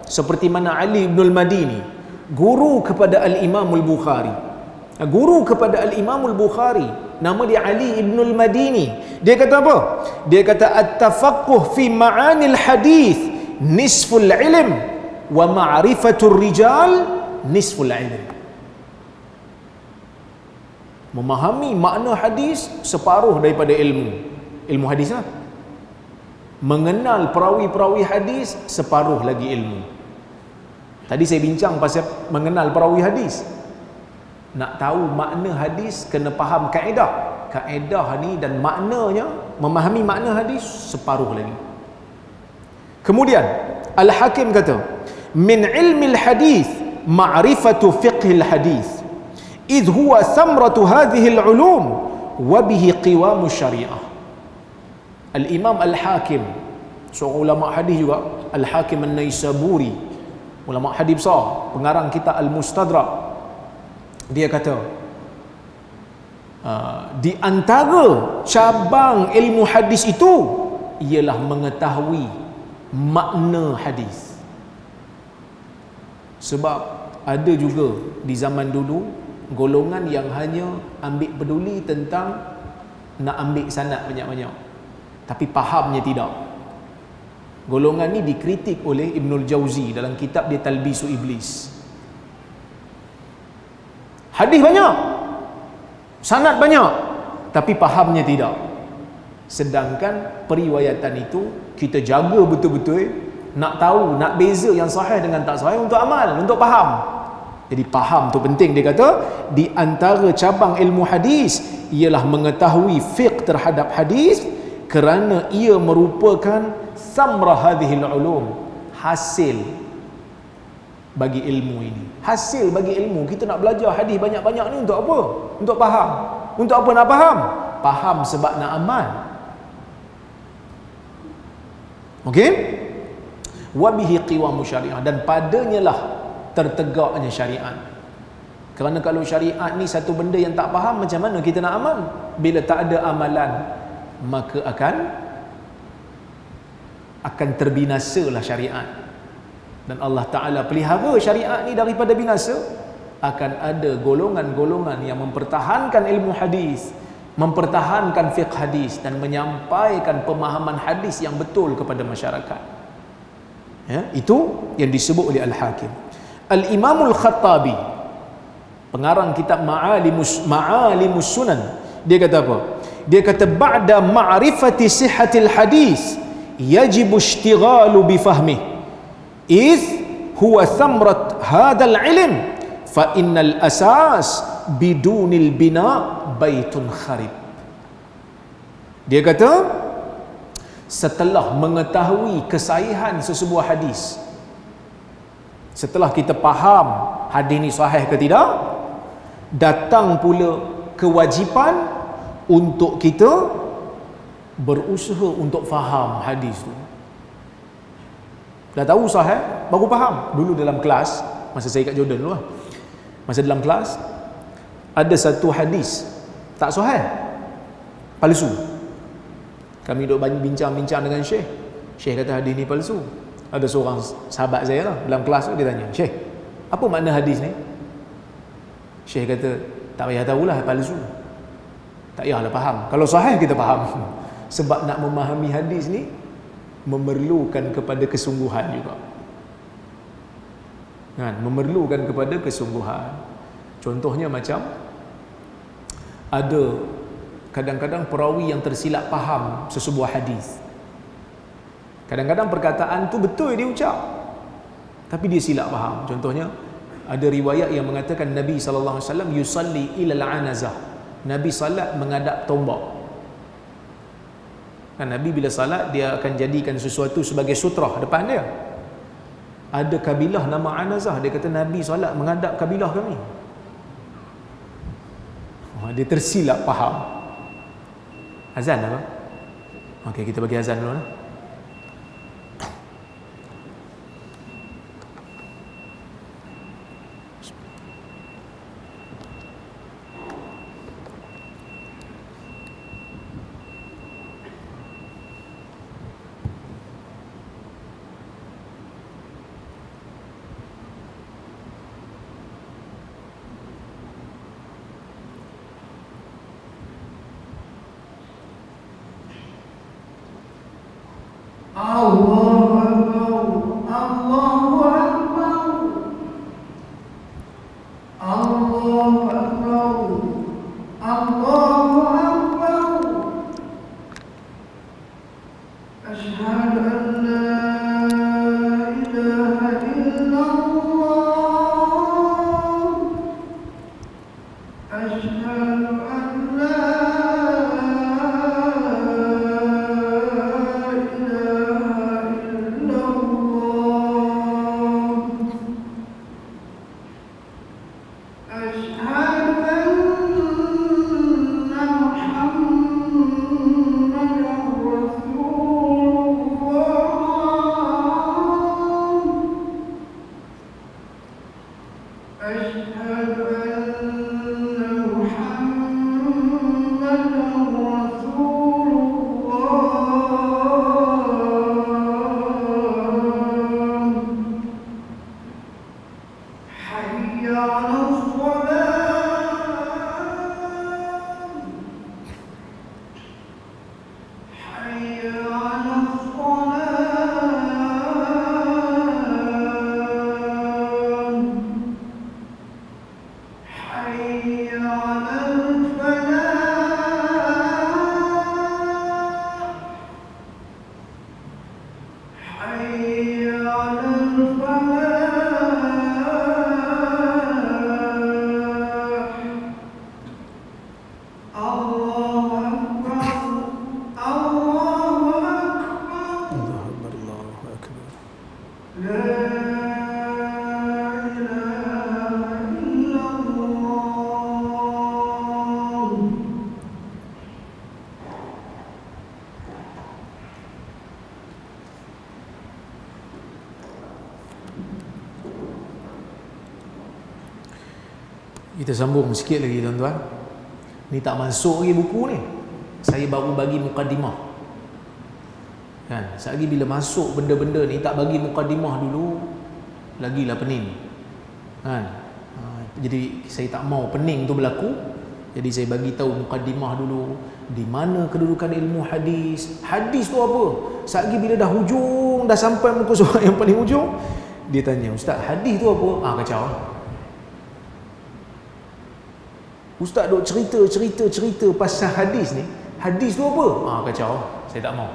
seperti mana Ali ibn al-Madini, guru kepada al-Imam al-Bukhari. Guru kepada al-Imam al-Bukhari, nama dia Ali ibn al-Madini. Dia kata apa? Dia kata at-tafaqquh fi ma'anil hadis nisful ilm wa ma'rifatur rijal nisful ilm. Memahami makna hadis separuh daripada ilmu hadis lah. Mengenal perawi-perawi hadis separuh lagi ilmu. Tadi saya bincang pasal mengenal perawi hadis. Nak tahu makna hadis kena faham kaedah. Kaedah ni dan maknanya, memahami makna hadis separuh lagi. Kemudian Al-Hakim kata, min ilmi al-hadis ma'rifatu fiqh al-hadis idh huwa thamratu hadhihi al-ulum wa bihi qiwamu syariah. Al-Imam Al-Hakim, seorang ulama hadis juga, Al-Hakim An-Naisaburi, ulama hadis besar, pengarang kitab Al-Mustadrak. Dia kata di antara cabang ilmu hadis itu ialah mengetahui makna hadis. Sebab ada juga di zaman dulu golongan yang hanya ambil peduli tentang nak ambil sanad banyak-banyak, tapi fahamnya tidak. Golongan ni dikritik oleh Ibnul Jauzi dalam kitab dia Talbisu Iblis. Hadis banyak, sanad banyak, tapi fahamnya tidak. Sedangkan periwayatan itu kita jaga betul-betul, nak tahu, nak beza yang sahih dengan tak sahih untuk amal, untuk faham. Jadi faham tu penting. Dia kata di antara cabang ilmu hadis ialah mengetahui fiqh terhadap hadis, kerana ia merupakan samra hadhil ulum, hasil bagi ilmu ini. Hasil bagi ilmu. Kita nak belajar hadis banyak-banyak ni untuk apa? Untuk faham. Untuk apa nak faham? Faham sebab nak amal. Okey? Wa bihi qiwamu syariah, dan padanya lah tertegaknya syariat. Kerana kalau syariat ni satu benda yang tak faham, macam mana kita nak amal? Bila tak ada amalan, maka akan terbinasalah syariat. Dan Allah Ta'ala pelihara syariat ni daripada binasa. Akan ada golongan-golongan yang mempertahankan ilmu hadis, mempertahankan fiqh hadis, dan menyampaikan pemahaman hadis yang betul kepada masyarakat. Ya, itu yang disebut oleh Al-Hakim. Al-Imamul Khattabi, pengarang kitab Ma'alimus Sunan, dia kata apa? Dia kata ba'da ma'rifati sihhatil hadis yajibu ishtighalu bi fahmihi إذ هو ثمرة هذا العلم فإن الأساس bidunil bina baitun kharib. Dia kata, setelah mengetahui kesahihan sesebuah hadis, setelah kita faham hadis ni sahih ke tidak, datang pula kewajipan untuk kita berusaha untuk faham hadis tu. Dah tahu sahih, baru faham. Dulu dalam kelas, masa saya kat Jordan dulu lah, masa dalam kelas ada satu hadis tak sahih, palsu. Kami duk bincang-bincang dengan Syekh. Syekh kata hadis ni palsu. Ada seorang sahabat saya lah dalam kelas tu, dia tanya, Syekh, apa makna hadis ni? Syekh kata, tak payah tahulah, palsu. Tak payahlah faham. Kalau sahih kita faham. Sebab nak memahami hadis ni memerlukan kepada kesungguhan juga. Kan, memerlukan kepada kesungguhan. Contohnya macam ada kadang-kadang perawi yang tersilap faham sesebuah hadis. Kadang-kadang perkataan tu betul dia ucap, tapi dia silap faham. Contohnya ada riwayat yang mengatakan Nabi SAW yusalli ilal anazah. Nabi salat menghadap tombak. Kan Nabi bila salat dia akan jadikan sesuatu sebagai sutrah depan dia. Ada kabilah nama Anazah, dia kata Nabi salat menghadap kabilah kami. Dia tersilap faham. Azan apa? Okey, kita bagi azan dulu lah. Kita sambung sikit lagi tuan-tuan. Ni tak masuk lagi buku ni. Saya baru bagi mukadimah. Kan, selagi bila masuk benda-benda ni tak bagi mukadimah dulu, lagilah pening. Kan? Jadi saya tak mau pening tu berlaku. Jadi saya bagi tahu mukadimah dulu, di mana kedudukan ilmu hadis. Hadis tu apa? Selagi bila dah hujung, dah sampai muka surat yang paling hujung, dia tanya, "Ustaz, hadis tu apa?" Kacau. Ustaz duk cerita pasal hadis ni. Hadis tu apa? Kacau. Saya tak mau.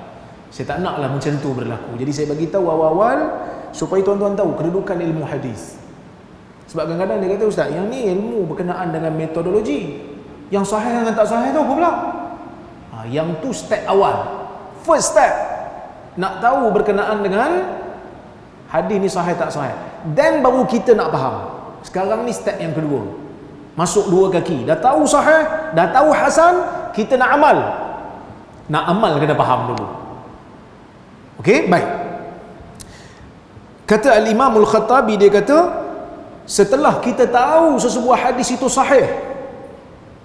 Saya tak naklah macam tu berlaku. Jadi saya bagi tahu awal-awal supaya tuan-tuan tahu kedudukan ilmu hadis. Sebab kadang-kadang dia kata, ustaz, yang ni ilmu berkenaan dengan metodologi, yang sahih dengan tak sahih tu apa pula? Yang tu step awal, first step, nak tahu berkenaan dengan hadis ni sahih tak sahih, dan baru kita nak faham. Sekarang ni step yang kedua, masuk dua kaki, dah tahu sahih, dah tahu hasan, kita nak amal. Nak amal kena faham dulu. Okey, baik. Kata Al-Imam Al-Khattabi, dia kata, setelah kita tahu sesebuah hadis itu sahih,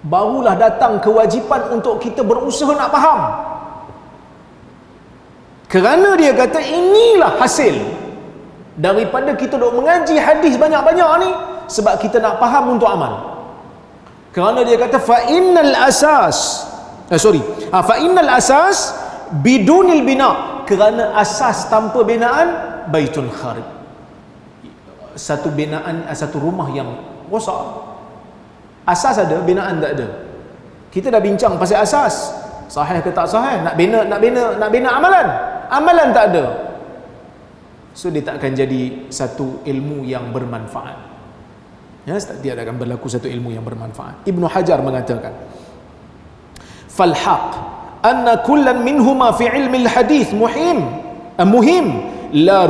barulah datang kewajipan untuk kita berusaha nak faham. Kerana dia kata inilah hasil daripada kita duk mengaji hadis banyak-banyak ni, sebab kita nak faham untuk amal. Kerana dia kata fa innal asas bidunil bina, kerana asas tanpa binaan baitun kharib, satu binaan, satu rumah yang rosak. Asas ada, binaan tak ada. Kita dah bincang pasal asas, sahih ke tak sahih, nak bina amalan tak ada. So dia tak akan jadi satu ilmu yang bermanfaat. Ya, dia akan berlaku satu ilmu yang bermanfaat. Ibnu Hajar mengatakan, fal haq anna kullan minhuma fi ilmi al-hadith muhim la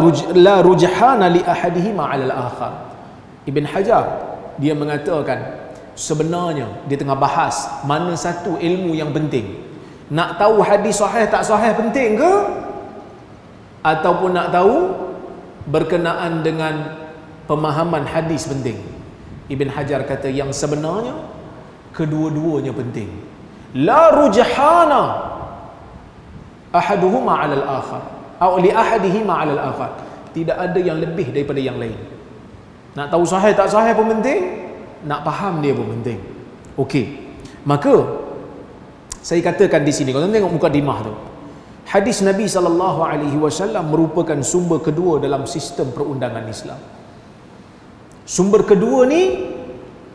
rujhana li ahadihima 'ala al-akhar. Ibn Hajar dia mengatakan, sebenarnya dia tengah bahas mana satu ilmu yang penting. Nak tahu hadis sahih tak sahih penting ke, ataupun nak tahu berkenaan dengan pemahaman hadis penting? Ibn Hajar kata yang sebenarnya kedua-duanya penting. La rujhana ahaduhuma 'ala al-akhar atau li ahadihima 'ala al-akhar. Tidak ada yang lebih daripada yang lain. Nak tahu sahih tak sahih pun penting, nak faham dia pun penting. Okey. Maka saya katakan di sini, kalau tengok mukadimah tu, hadis Nabi SAW merupakan sumber kedua dalam sistem perundangan Islam. Sumber kedua ni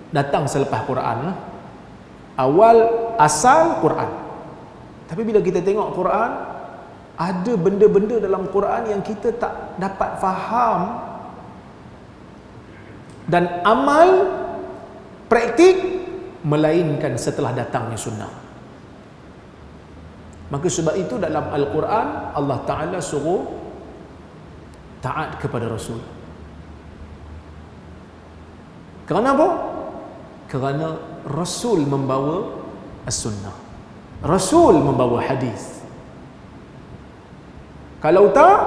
datang selepas Quran lah. Awal asal Quran. Tapi bila kita tengok Quran, ada benda-benda dalam Quran yang kita tak dapat faham dan amal praktik, melainkan setelah datangnya sunnah. Maka sebab itu dalam Al-Quran Allah Ta'ala suruh taat kepada Rasul. Kerana apa? Kerana Rasul membawa as-sunnah, Rasul membawa hadis. Kalau tak,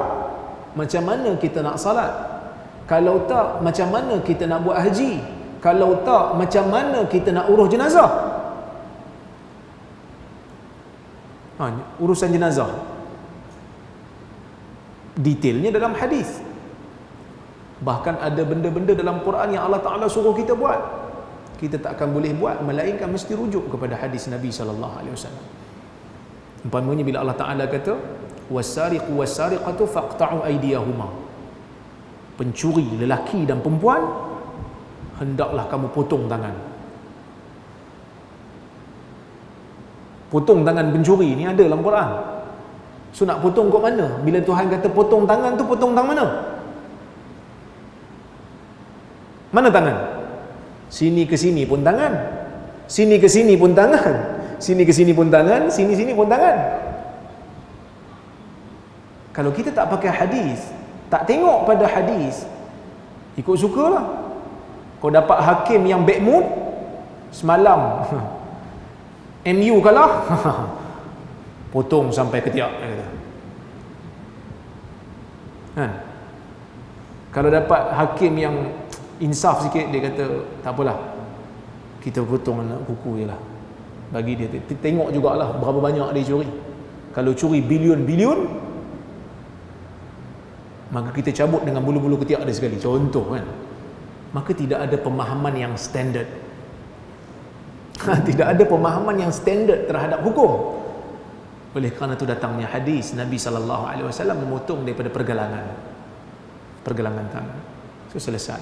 macam mana kita nak salat? Kalau tak, macam mana kita nak buat haji? Kalau tak, macam mana kita nak urus jenazah? Urusan jenazah detailnya dalam hadis. Bahkan ada benda-benda dalam Quran yang Allah Ta'ala suruh kita buat, kita tak akan boleh buat melainkan mesti rujuk kepada hadis Nabi SAW. Umpamanya bila Allah Ta'ala kata was-sariqu was-sariqatu faqta'u aydiyahuma, pencuri lelaki dan perempuan hendaklah kamu potong tangan. Potong tangan pencuri ni ada dalam Quran. So nak potong kat mana? Bila Tuhan kata potong tangan tu, potong tangan mana? Mana tangan? Sini ke sini pun tangan, sini ke sini pun tangan, sini ke sini pun tangan, sini pun tangan. Kalau kita tak pakai hadis, tak tengok pada hadis, ikut sukalah. Kau dapat hakim yang bad mood semalam, MU kalah, potong sampai ketiak, kan? Kalau dapat hakim yang insaf sikit, dia kata tak apalah, kita potong anak kuku je lah, bagi dia. Tengok jugalah berapa banyak dia curi. Kalau curi bilion-bilion, maka kita cabut dengan bulu-bulu ketiak dia sekali, contoh, kan? Maka tidak ada pemahaman yang standard. Tidak ada pemahaman yang standard terhadap hukum. Oleh kerana itu datangnya hadis Nabi SAW memotong daripada pergelangan tangan. So selesai.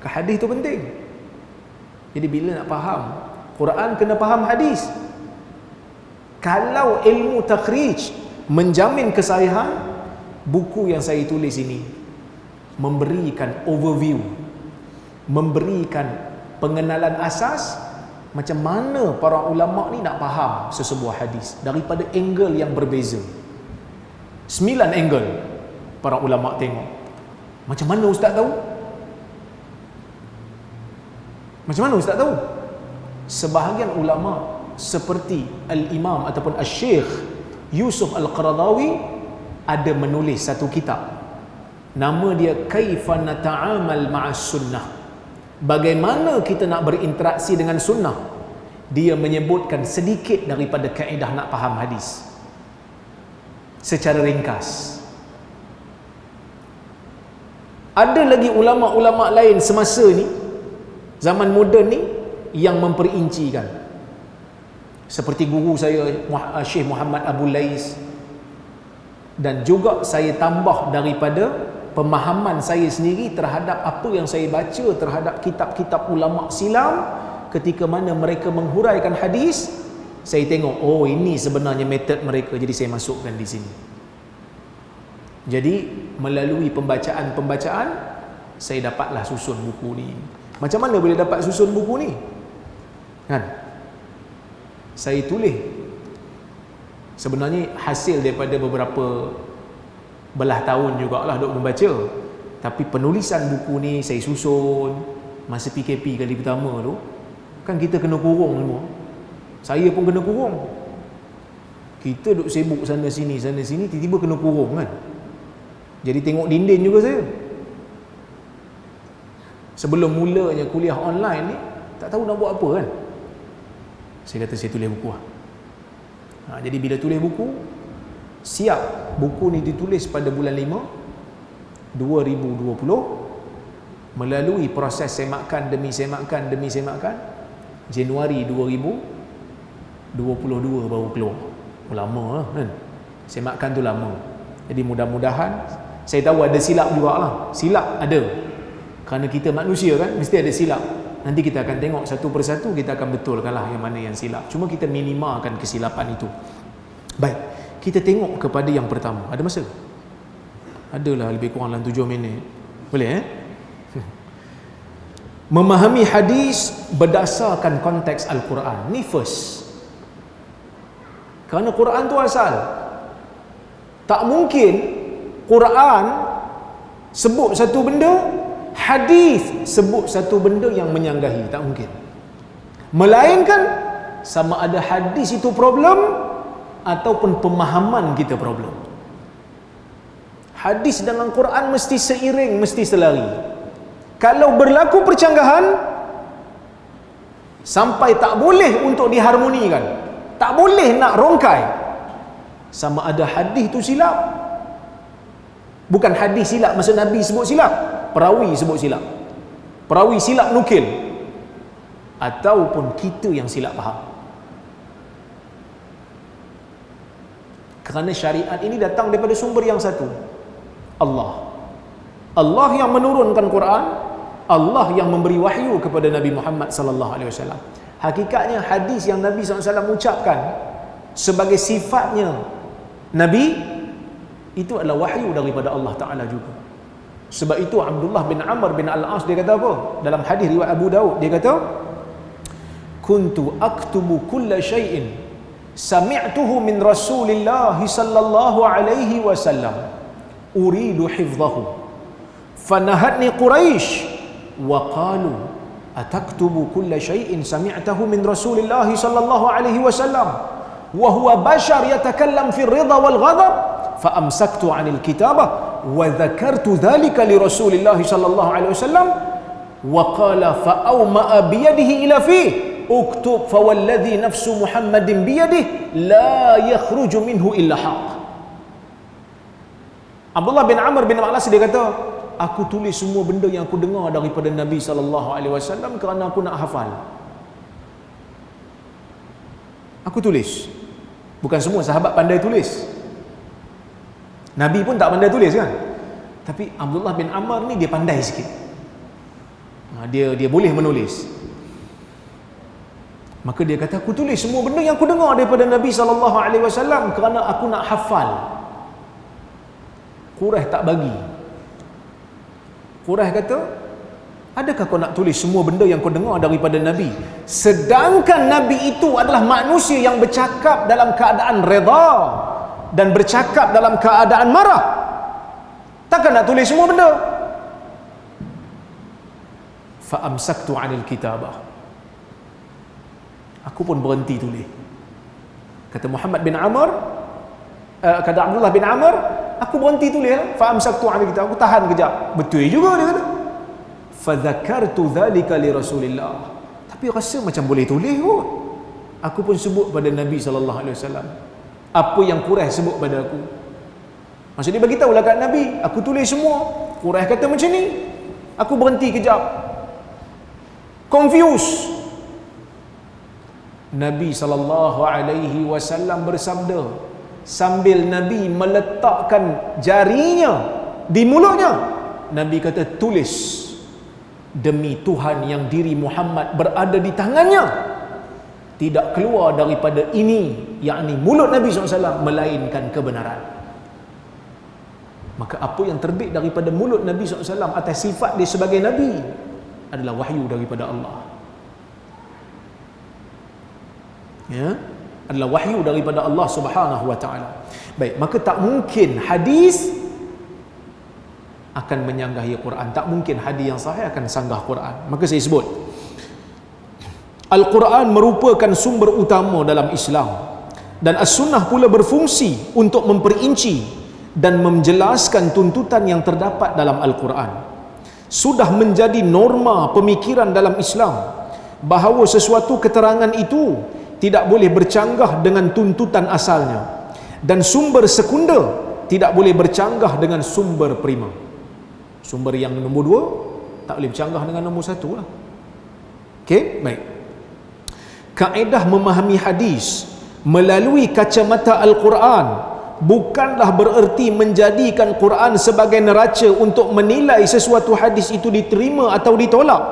Hadis itu penting. Jadi bila nak faham Quran, kena faham hadis. Kalau ilmu takhrij menjamin kesahihan, buku yang saya tulis ini memberikan overview, memberikan pengenalan asas macam mana para ulama ni nak faham sesebuah hadis daripada angle yang berbeza. 9 angle para ulama tengok. Macam mana ustaz tahu? Macam mana ustaz tahu? Sebahagian ulama seperti Al-Imam ataupun Al-Syekh Yusuf Al-Qaradawi ada menulis satu kitab. Nama dia Kaifa Nata'amal Ma'as Sunnah. Bagaimana kita nak berinteraksi dengan sunnah. Dia menyebutkan sedikit daripada kaedah nak faham hadis secara ringkas. Ada lagi ulama-ulama lain semasa ni, zaman moden ni, yang memperincikan. Seperti guru saya Syekh Muhammad Abu Lais, dan juga saya tambah daripada pemahaman saya sendiri terhadap apa yang saya baca terhadap kitab-kitab ulama silam. Ketika mana mereka menghuraikan hadis, saya tengok, oh ini sebenarnya metod mereka, jadi saya masukkan di sini. Jadi melalui pembacaan-pembacaan saya dapatlah susun buku ni. Macam mana boleh dapat susun buku ni? Kan? Saya tulis sebenarnya hasil daripada beberapa belah tahun jugalah duk membaca. Tapi penulisan buku ni saya susun masa PKP kali pertama tu. Kan kita kena kurung semua. Saya pun kena kurung. Kita duk sibuk sana sini tiba-tiba kena kurung kan. Jadi tengok dinding juga saya. Sebelum mulanya kuliah online ni, tak tahu nak buat apa kan. Saya kata saya tulis buku lah. Jadi bila tulis buku, siap buku ni ditulis pada bulan 5 2020, melalui proses semakan demi semakan Januari 2022 baru keluar. Lama lah kan. Semakan tu lama. Jadi mudah-mudahan, saya tahu ada silap jugalah. Silap ada. Kerana kita manusia kan, mesti ada silap. Nanti kita akan tengok satu persatu, kita akan betulkanlah yang mana yang silap. Cuma kita minimalkan kesilapan itu. Baik, kita tengok kepada yang pertama. Ada masa? Adalah lebih kurang dalam 7 minit. Boleh Memahami hadis berdasarkan konteks Al-Quran. Ni first. Kerana Quran tu asal. Tak mungkin Quran sebut satu benda, hadis sebut satu benda yang menyanggahi. Tak mungkin. Melainkan sama ada hadis itu problem ataupun pemahaman kita problem. Hadis dengan Quran mesti seiring, mesti selari. Kalau berlaku percanggahan, sampai tak boleh untuk diharmonikan, tak boleh nak rongkai, sama ada hadis tu silap. Bukan hadis silap masa Nabi sebut silap, perawi sebut silap, perawi silap nukil, ataupun kita yang silap faham. Kerana syariat ini datang daripada sumber yang satu, Allah. Allah yang menurunkan Quran, Allah yang memberi wahyu kepada Nabi Muhammad sallallahu alaihi wasallam. Hakikatnya hadis yang Nabi SAW ucapkan sebagai sifatnya Nabi, itu adalah wahyu daripada Allah Ta'ala juga. Sebab itu Abdullah bin Amr bin Al-As dia kata apa? Dalam hadis riwayat Abu Daud, dia kata, kuntu aktubu kulla syai'in sami'tuhu min Rasulillah sallallahu alaihi wasallam uridu hifdhahu fanahatni Quraisy wa qalu ataktubu kulla syai'in sami'tahu min Rasulillah sallallahu alaihi wasallam wa huwa bashar yatakallam fi ar-ridha wal ghadab fa amsaktu 'anil kitabah wa dhakartu dhalika li Rasulillah sallallahu alaihi wasallam wa qala fa awma'a bi yadihi ila fi uktub fa walladhi nafsu Muhammadin bi yadihi la yakhruju minhu illa haqq. Abdullah bin Amr bin Al-As dia kata, aku tulis semua benda yang aku dengar daripada Nabi SAW kerana aku nak hafal. Aku tulis. Bukan semua sahabat pandai tulis. Nabi pun tak pandai tulis kan. Tapi Abdullah bin Amr ni dia pandai sikit. Dia boleh menulis. Maka dia kata, aku tulis semua benda yang aku dengar daripada Nabi SAW kerana aku nak hafal. Quraisy tak bagi. Quraisy kata, Adakah kau nak tulis semua benda yang kau dengar daripada Nabi? Sedangkan Nabi itu adalah manusia yang bercakap dalam keadaan redha dan bercakap dalam keadaan marah. Takkan nak tulis semua benda? Fa amsaktu 'anil kitabah. Aku pun berhenti tulis. Kata Muhammad bin Amr, kata Abdullah bin Amr, aku berhenti tulis. Fa amsaktu 'anil kitabah. Aku tahan kejap. Betul juga dia kata. Fa dzakartu dzalika li Rasulillah. Tapi rasa macam boleh tulis kot. Aku pun sebut pada Nabi sallallahu alaihi wasallam apa yang Quraisy sebut pada aku. Maksudnya bagi tahulah kat Nabi, aku tulis semua. Quraisy kata macam ni. Aku berhenti kejap. Confused. Nabi sallallahu alaihi wasallam bersabda sambil Nabi meletakkan jarinya di mulutnya. Nabi kata, tulis, demi Tuhan yang diri Muhammad berada di tangannya, tidak keluar daripada ini, yakni mulut Nabi SAW, melainkan kebenaran. Maka apa yang terbit daripada mulut Nabi SAW atas sifat dia sebagai Nabi adalah wahyu daripada Allah. Ya, adalah wahyu daripada Allah Subhanahu wa taala. Baik, maka tak mungkin hadis akan menyanggahi Quran. Tak mungkin hadis yang sahih akan sanggah Quran. Maka saya sebut, Al-Quran merupakan sumber utama dalam Islam, dan As-Sunnah pula berfungsi untuk memperinci dan menjelaskan tuntutan yang terdapat dalam Al-Quran. Sudah menjadi norma pemikiran dalam Islam bahawa sesuatu keterangan itu tidak boleh bercanggah dengan tuntutan asalnya, dan sumber sekunder tidak boleh bercanggah dengan sumber prima. Sumber yang nombor 2 tak boleh bercanggah dengan nombor 1 lah. Okey, baik. Kaedah memahami hadis melalui kacamata Al-Quran bukanlah bererti menjadikan Quran sebagai neraca untuk menilai sesuatu hadis itu diterima atau ditolak.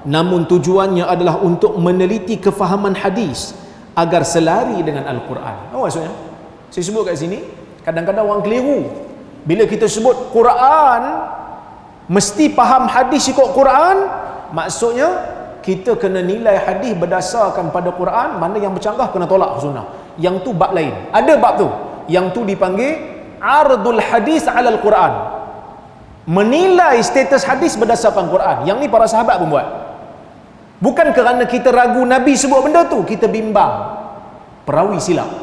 Namun tujuannya adalah untuk meneliti kefahaman hadis agar selari dengan Al-Quran. Apa maksudnya? Saya sebut kat sini, kadang-kadang orang keliru. Bila kita sebut Quran mesti faham hadis ikut Quran, maksudnya kita kena nilai hadis berdasarkan pada Quran, mana yang bercanggah kena tolak sunnah. Yang tu bab lain. Ada bab tu. Yang tu dipanggil ardul hadis alal Quran. Menilai status hadis berdasarkan Quran. Yang ni para sahabat pun buat. Bukan kerana kita ragu Nabi sebut benda tu, kita bimbang. Perawi silap.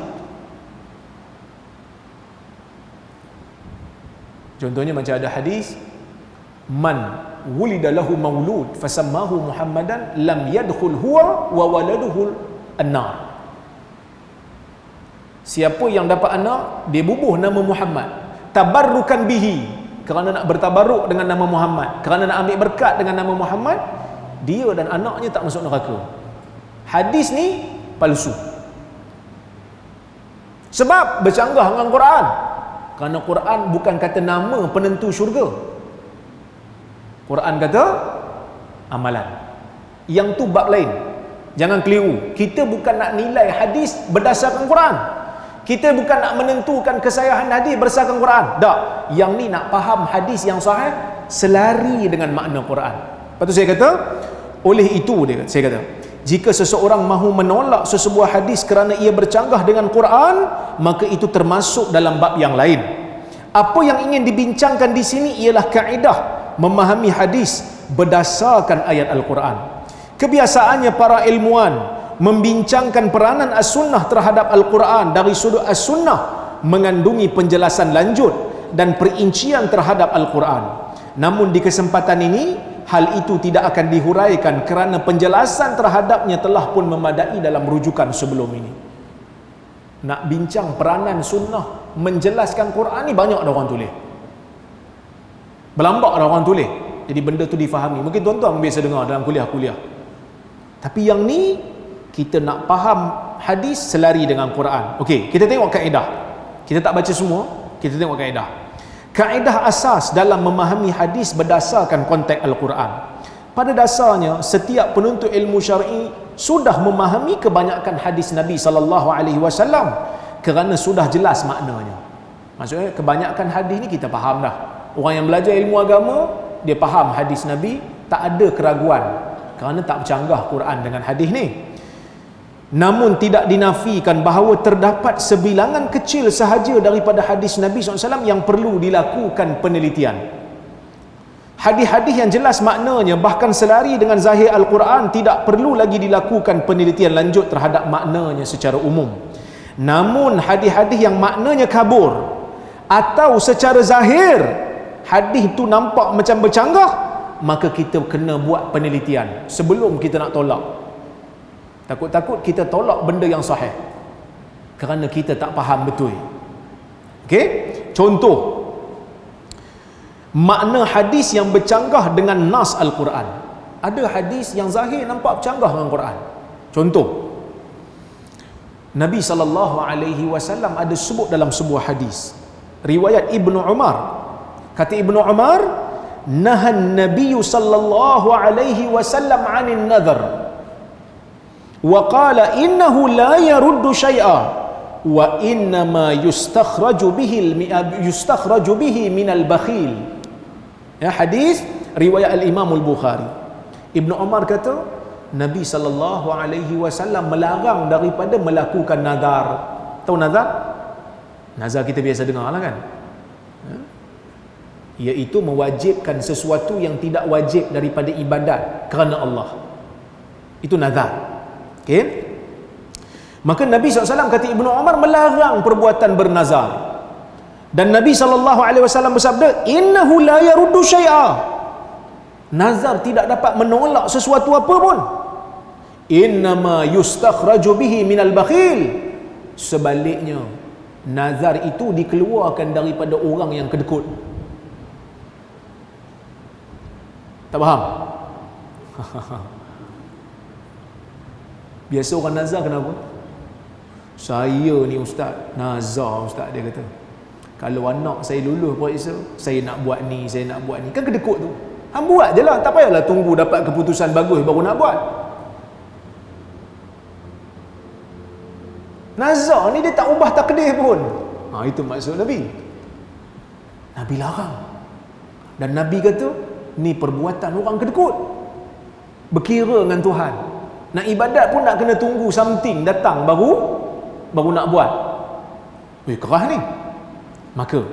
Contohnya macam ada hadis, man wulida lahu maulud fasammahu Muhammadan lam yadkhul huwa wa waladuhu an-nar. Siapa yang dapat anak, dia bubuh nama Muhammad, tabarrukan bihi, kerana nak bertabarruk dengan nama Muhammad, kerana nak ambil berkat dengan nama Muhammad, dia dan anaknya tak masuk neraka. Hadis ni palsu. Sebab bercanggah dengan Quran. Kerana Quran bukan kata nama penentu syurga. Quran kata amalan. Yang tu bab lain. Jangan keliru. Kita bukan nak nilai hadis berdasarkan Quran. Kita bukan nak menentukan kesahihan hadis berdasarkan Quran. Tak. Yang ni nak faham hadis yang sahih selari dengan makna Quran. Lepas tu saya kata, oleh itu saya kata, jika seseorang mahu menolak sesebuah hadis kerana ia bercanggah dengan Quran, maka itu termasuk dalam bab yang lain. Apa yang ingin dibincangkan di sini ialah kaedah memahami hadis berdasarkan ayat Al-Quran. Kebiasaannya para ilmuwan membincangkan peranan As-Sunnah terhadap Al-Quran dari sudut As-Sunnah mengandungi penjelasan lanjut dan perincian terhadap Al-Quran. Namun di kesempatan ini, hal itu tidak akan dihuraikan kerana penjelasan terhadapnya telah pun memadai dalam rujukan sebelum ini. Nak bincang peranan Sunnah menjelaskan Quran ni banyak ada orang tulis. Berlambak ada orang tulis. Jadi benda tu difahami. Mungkin tuan-tuan biasa dengar dalam kuliah-kuliah. Tapi yang ni, kita nak faham hadis selari dengan Quran. Okey, kita tengok kaedah. Kita tak baca semua, kita tengok kaedah. Kaedah asas dalam memahami hadis berdasarkan konteks Al-Quran. Pada dasarnya, setiap penuntut ilmu syar'i sudah memahami kebanyakan hadis Nabi SAW kerana sudah jelas maknanya. Maksudnya, kebanyakan hadis ni kita faham dah. Orang yang belajar ilmu agama, dia faham hadis Nabi tak ada keraguan kerana tak bercanggah Quran dengan hadis ni. Namun tidak dinafikan bahawa terdapat sebilangan kecil sahaja daripada hadis Nabi SAW yang perlu dilakukan penelitian. Hadis-hadis yang jelas maknanya bahkan selari dengan zahir Al-Quran tidak perlu lagi dilakukan penelitian lanjut terhadap maknanya secara umum. Namun hadis-hadis yang maknanya kabur atau secara zahir hadis itu nampak macam bercanggah, maka kita kena buat penelitian sebelum kita nak tolak. Takut-takut kita tolak benda yang sahih kerana kita tak faham betul. Okey? Contoh, makna hadis yang bercanggah dengan nas Al-Quran. Ada hadis yang zahir nampak bercanggah dengan Quran. Contoh, Nabi SAW ada sebut dalam sebuah hadis riwayat Ibnu Umar. Kata Ibnu Umar, nahan Nabi sallallahu alaihi wasallam 'anil nadhar wa qala innahu la yaruddu syai'a wa innama yustakhraju bihi minal bakhil. Ya, hadis riwayat al-Imam al-Bukhari. Ibnu Umar kata Nabi sallallahu alaihi wasallam melarang daripada melakukan nazar. Tahu nazar? Nazar kita biasa dengar lah kan, iaitu mewajibkan sesuatu yang tidak wajib daripada ibadat kerana Allah. Itu nazar. Okey. Maka Nabi SAW kata Ibnu Umar melarang perbuatan bernazar. Dan Nabi SAW bersabda, innahu la yaruddu syai'a. Nazar tidak dapat menolak sesuatu apa pun. Innama yustakhraju bihi minal bakhil. Sebaliknya, nazar itu dikeluarkan daripada orang yang kedekut. Tak faham? Biasa orang nazar kenapa? Saya ni ustaz, nazar ustaz, dia kata, kalau anak saya lulus periksa, saya nak buat ni, saya nak buat ni. Kan kedekut tu. Hang buat je lah, tak payahlah tunggu dapat keputusan bagus baru nak buat. Nazar ni dia tak ubah takdir pun. Itu maksud Nabi. Nabi larang. Dan Nabi kata, ni perbuatan orang kedekut, berkira dengan Tuhan. Nak ibadat pun nak kena tunggu something datang baru nak buat. Kerah ni. Maka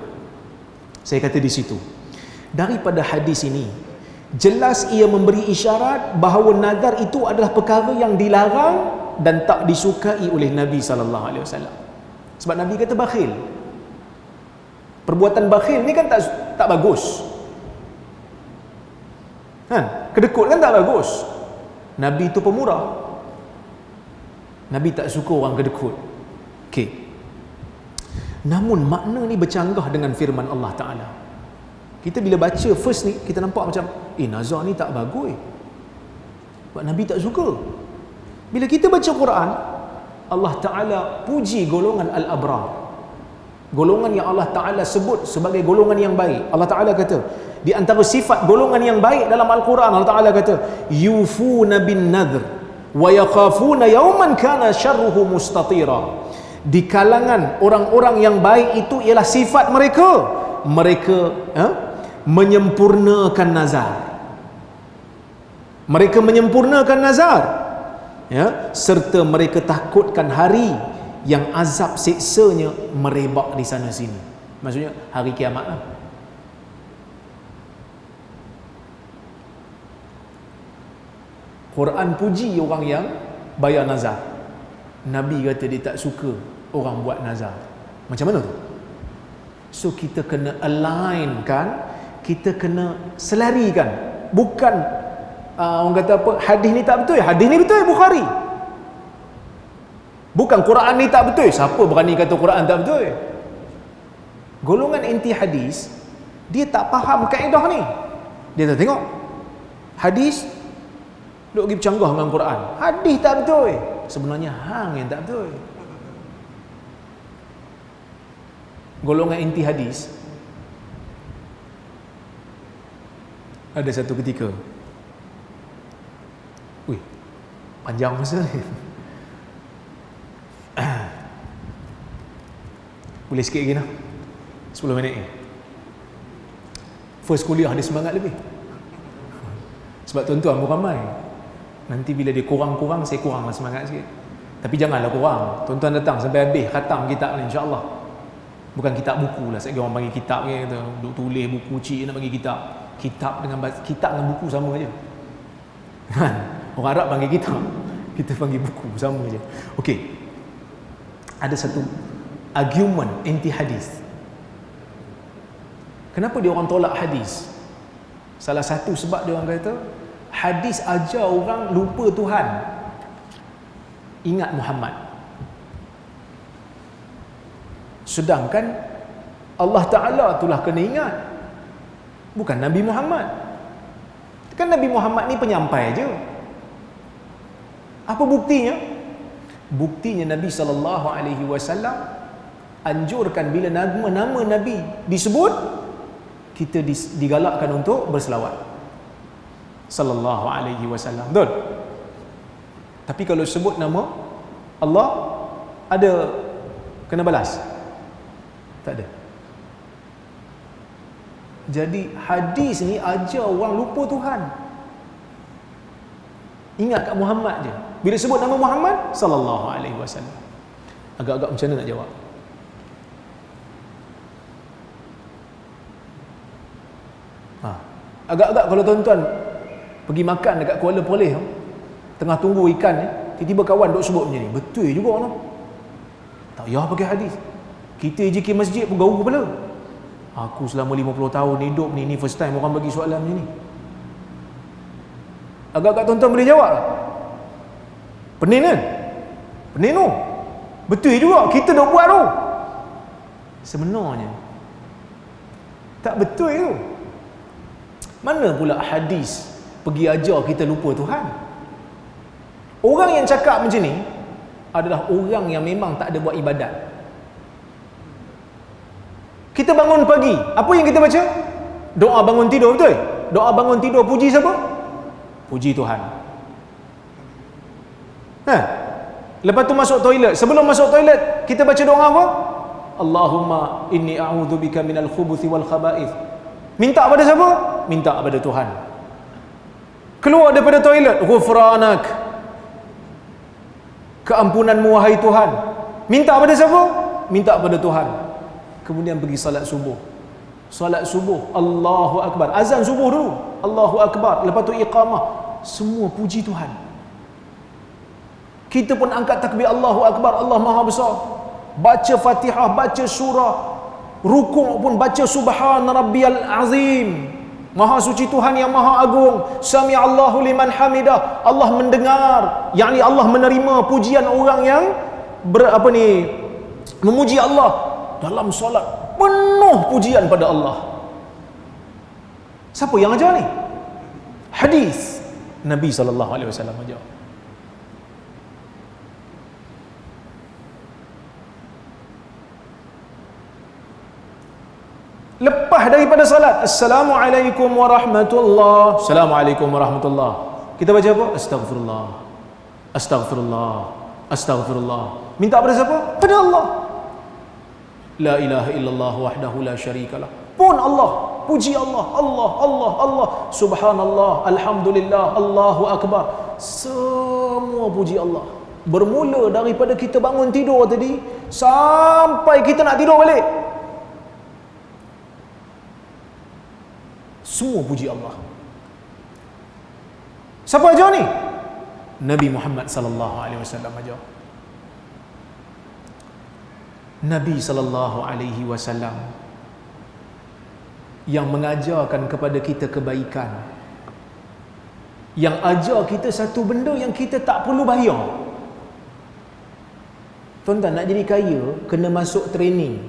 saya kata di situ, daripada hadis ini jelas ia memberi isyarat bahawa nazar itu adalah perkara yang dilarang dan tak disukai oleh Nabi SAW. Sebab Nabi kata bakhil. Perbuatan bakhil ni kan tak bagus. Kan? Kedekut kan tak bagus. Nabi itu pemurah. Nabi tak suka orang kedekut. Okey. Namun makna ni bercanggah dengan firman Allah Ta'ala. Kita bila baca first ni, kita nampak macam nazar ni tak bagus. Sebab Nabi tak suka. Bila kita baca Quran, Allah Ta'ala puji golongan al-abrar. Golongan yang Allah Ta'ala sebut sebagai golongan yang baik. Allah Ta'ala kata, di antara sifat golongan yang baik dalam Al-Quran, Allah Ta'ala kata, yufuna bin nadhr wa yakhafuna yawman kana syarruhu mustatira. Di kalangan orang-orang yang baik itu ialah sifat mereka menyempurnakan nazar. Mereka menyempurnakan nazar, serta mereka takutkan hari yang azab siksanya merebak di sana sini. Maksudnya hari kiamat lah. Quran puji orang yang bayar nazar. Nabi kata dia tak suka orang buat nazar. Macam mana tu? So kita kena align kan, kita kena selarikan. Bukan orang kata apa, hadis ni tak betul. Hadis ni betul, Bukhari. Bukan Quran ni tak betul. Siapa berani kata Quran tak betul? Golongan anti hadis, dia tak faham kaedah ni. Dia tak tengok hadis duk pergi bercanggah dengan Quran. Hadis tak betul. Sebenarnya hang yang tak betul. Golongan anti hadis, ada satu ketika, panjang masa ni. Boleh sikit lagi nak? 10 minit ni. First kuliah ada semangat lebih. Sebab tuan-tuan pun ramai. Nanti bila dia kurang-kurang, saya kuranglah semangat sikit. Tapi janganlah kurang. Tuan-tuan datang sampai habis khatam kitab ni, insya-Allah. Bukan kitab buku lah. Saya orang panggil kitab ke, duk tulis buku cik nak bagi kitab. Kitab dengan buku sama aja. Orang Arab panggil kitab, kita panggil buku, sama aja. Okey. Ada satu argument anti hadis. Kenapa dia orang tolak hadis? Salah satu sebab dia orang kata hadis ajar orang lupa Tuhan, ingat Muhammad. Sedangkan Allah Ta'ala itulah kena ingat, bukan Nabi Muhammad. Kan Nabi Muhammad ni penyampai je. Apa buktinya? Buktinya Nabi SAW anjurkan bila nama Nabi disebut, kita digalakkan untuk berselawat sallallahu alaihi wasallam. Betul? Tapi kalau sebut nama Allah, ada kena balas? Tak ada. Jadi hadis ni ajar orang lupa Tuhan, ingat kat Muhammad je. Bila sebut nama Muhammad sallallahu alaihi wasallam, agak-agak macam mana nak jawab? Agak-agak kalau tuan-tuan pergi makan dekat Kuala Perlis, tengah tunggu ikan ni, tiba-tiba kawan duk sebut macam ni, betul juga no? Tak payah pakai hadis. Kita JK masjid pun gaul kepala. Aku selama 50 tahun hidup ni first time orang bagi soalan macam ni. Agak-agak tuan-tuan boleh jawab lah. Pening kan? Pening tu. Betul juga, kita dah buat tu. Sebenarnya tak betul tu. Mana pula hadis pergi ajar kita lupa Tuhan? Orang yang cakap macam ni adalah orang yang memang tak ada buat ibadat. Kita bangun pagi, apa yang kita baca? Doa bangun tidur, betul? Doa bangun tidur puji siapa? Puji Tuhan. Lepas tu masuk toilet, sebelum masuk toilet kita baca doa apa? Allahumma inni a'udzubika minal khubuthi wal khaba'ith. Minta pada siapa? Minta pada Tuhan. Keluar daripada toilet, ghufranak, keampunanmu wahai Tuhan. Minta pada siapa? Minta pada Tuhan. Kemudian pergi salat subuh. Salat subuh, Allahu Akbar. Azan subuh dulu, Allahu Akbar. Lepas tu iqamah. Semua puji Tuhan. Kita pun angkat takbir Allahu Akbar, Allah Maha Besar. Baca Fatihah, baca surah. Rukuk pun baca Subhana Rabbiyal Azim. Maha suci Tuhan yang Maha Agung. Sami'allahu liman hamidah. Allah mendengar, yakni Allah menerima pujian orang yang memuji Allah dalam solat. Penuh pujian pada Allah. Siapa yang ajar ni? Hadis Nabi sallallahu alaihi wasallam ajar. Lepas daripada salat, Assalamualaikum warahmatullahi. Assalamualaikum warahmatullahi. Kita baca apa? Astaghfirullah. Astaghfirullah. Astaghfirullah. Minta pada siapa? Pada Allah. La ilaha illallah wahdahu la syarikalah. Pun Allah. Puji Allah. Allah, Allah, Allah. Subhanallah. Alhamdulillah. Allahu Akbar. Semua puji Allah. Bermula daripada kita bangun tidur tadi sampai kita nak tidur balik. Semua puji Allah. Siapa ajar ni? Nabi Muhammad sallallahu alaihi wasallam ajar. Nabi sallallahu alaihi wasallam yang mengajarkan kepada kita kebaikan, yang ajar kita satu benda yang kita tak perlu bayar. Tuan-tuan nak jadi kaya kena masuk training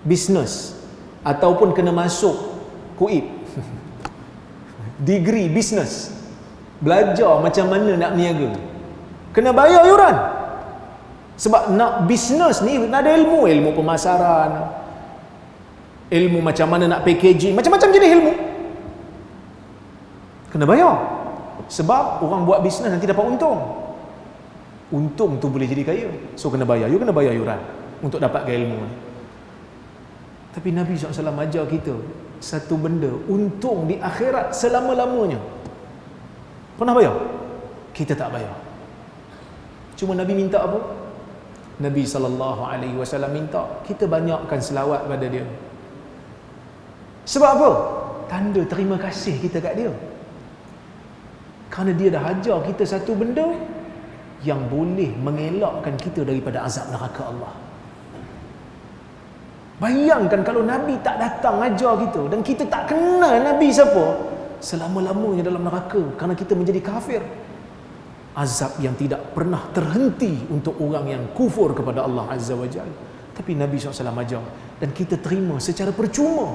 bisnes ataupun kena masuk KUIP, degree bisnes, belajar macam mana nak niaga, kena bayar yuran. Sebab nak bisnes ni ada ilmu pemasaran, ilmu macam mana nak packaging, macam-macam jenis ilmu, kena bayar. Sebab orang buat bisnes nanti dapat untung tu boleh jadi kaya, so kena bayar. You kena bayar yuran untuk dapatkan ilmu ni. Tapi Nabi SAW ajar kita satu benda, untung di akhirat selama-lamanya. Pernah bayar? Kita tak bayar. Cuma Nabi minta apa? Nabi SAW minta kita banyakkan selawat pada dia. Sebab apa? Tanda terima kasih kita kat dia. Kerana dia dah ajar kita satu benda yang boleh mengelakkan kita daripada azab neraka Allah. Bayangkan kalau Nabi tak datang ajar kita dan kita tak kenal Nabi siapa, selama-lamanya dalam neraka kerana kita menjadi kafir. Azab yang tidak pernah terhenti untuk orang yang kufur kepada Allah Azza wa Jalla. Tapi Nabi SAW ajar dan kita terima secara percuma.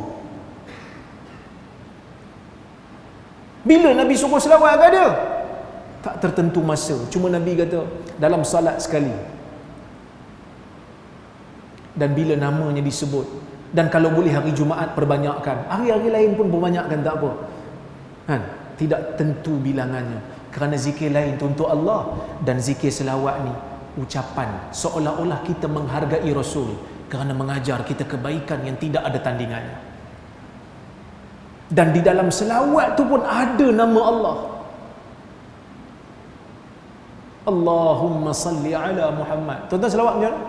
Bila Nabi suruh selawat kat dia? Tak tertentu masa. Cuma Nabi kata dalam salat sekali. Dan bila namanya disebut. Dan kalau boleh hari Jumaat perbanyakkan. Hari-hari lain pun perbanyakkan, tak apa. Kan? Tidak tentu bilangannya. Kerana zikir lain tu untuk Allah. Dan zikir selawat ni ucapan seolah-olah kita menghargai Rasul kerana mengajar kita kebaikan yang tidak ada tandingannya. Dan di dalam selawat tu pun ada nama Allah. Allahumma salli ala Muhammad. Tuan-tuan selawat macam mana?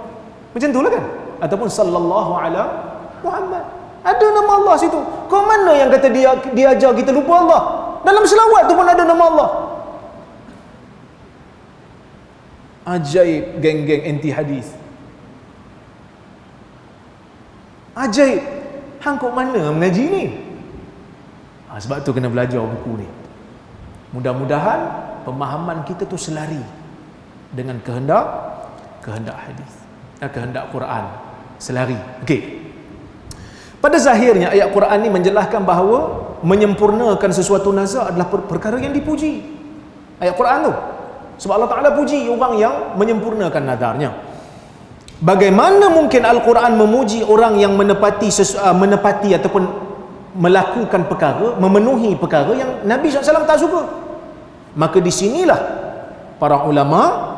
Macam tu lah kan? Ataupun sallallahu ala Muhammad. Ada nama Allah situ. Kau mana yang kata dia ajar kita lupa Allah? Dalam selawat tu pun ada nama Allah. Ajaib geng-geng anti hadis. Ajaib. Hang kok mana mengaji ni? Sebab tu kena belajar buku ni. Mudah-mudahan pemahaman kita tu selari dengan kehendak hadis, kehendak Quran, selari. Okey. Pada zahirnya ayat Quran ni menjelaskan bahawa menyempurnakan sesuatu nazar adalah perkara yang dipuji. Ayat Quran tu. Sebab Allah Ta'ala puji orang yang menyempurnakan nazarnya. Bagaimana mungkin Al-Quran memuji orang yang menepati ataupun melakukan perkara, memenuhi perkara yang Nabi SAW tak suka? Maka di sinilah para ulama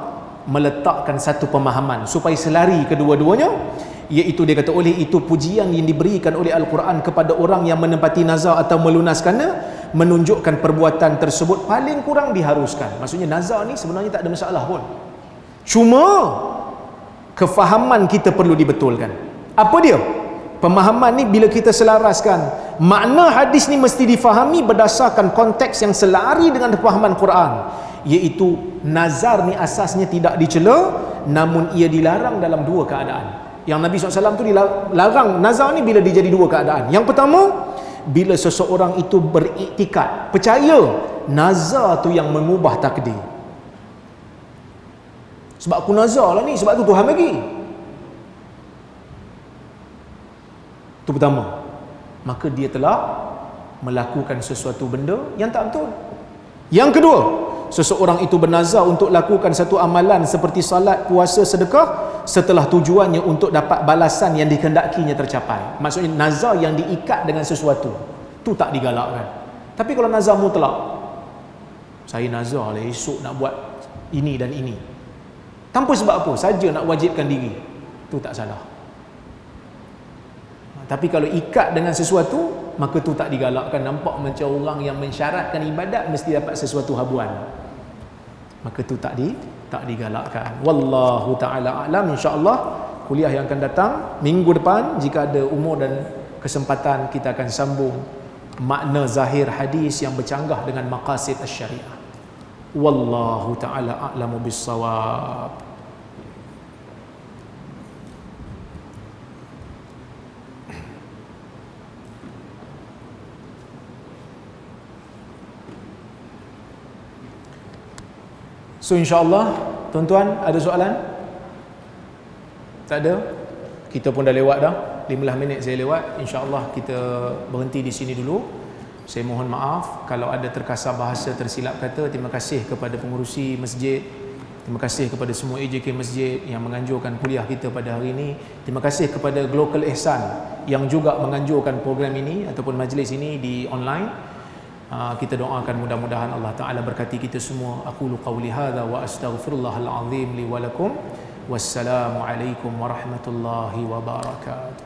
meletakkan satu pemahaman supaya selari kedua-duanya, iaitu dia kata oleh itu pujian yang diberikan oleh Al-Quran kepada orang yang menepati nazar atau melunaskannya menunjukkan perbuatan tersebut paling kurang diharuskan. Maksudnya nazar ni sebenarnya tak ada masalah pun, cuma kefahaman kita perlu dibetulkan. Apa dia? Pemahaman ni bila kita selaraskan, makna hadis ni mesti difahami berdasarkan konteks yang selari dengan pemahaman Quran, iaitu nazar ni asasnya tidak dicela, namun ia dilarang dalam dua keadaan. Yang Nabi SAW tu dilarang nazar ni bila dia jadi dua keadaan. Yang pertama, bila seseorang itu beriktikad, percaya nazar tu yang mengubah takdir. Sebab aku nazar lah ni, sebab tu Tuhan bagi. Itu pertama. Maka dia telah melakukan sesuatu benda yang tak betul. Yang kedua, seseorang itu bernazar untuk lakukan satu amalan seperti salat, puasa, sedekah setelah tujuannya untuk dapat balasan yang dikehendakinya tercapai. Maksudnya nazar yang diikat dengan sesuatu, tu tak digalakkan. Tapi kalau nazar mutlak, saya nazar lah esok nak buat ini dan ini, tanpa sebab apa, saja nak wajibkan diri, tu tak salah. Tapi kalau ikat dengan sesuatu, maka tu tak digalakkan. Nampak macam orang yang mensyaratkan ibadat mesti dapat sesuatu habuan, maka tu tak digalakkan. Wallahu ta'ala a'lam. InsyaAllah kuliah yang akan datang minggu depan, jika ada umur dan kesempatan, kita akan sambung makna zahir hadis yang bercanggah dengan maqasid asy-syariah. Wallahu ta'ala a'lamu bis-shawab. So insyaAllah, tuan-tuan, ada soalan? Tak ada? Kita pun dah lewat dah, 15 minit saya lewat. InsyaAllah kita berhenti di sini dulu. Saya mohon maaf kalau ada terkasar bahasa tersilap kata. Terima kasih kepada pengurusi masjid, terima kasih kepada semua AJK masjid yang menganjurkan kuliah kita pada hari ini. Terima kasih kepada Global Ihsan yang juga menganjurkan program ini ataupun majlis ini di online. Kita doakan mudah-mudahan Allah Ta'ala berkati kita semua. Aqulu qawli hadha wa astaghfirullahal azim li wa lakum. Wassalamu alaikum warahmatullahi wabarakatuh.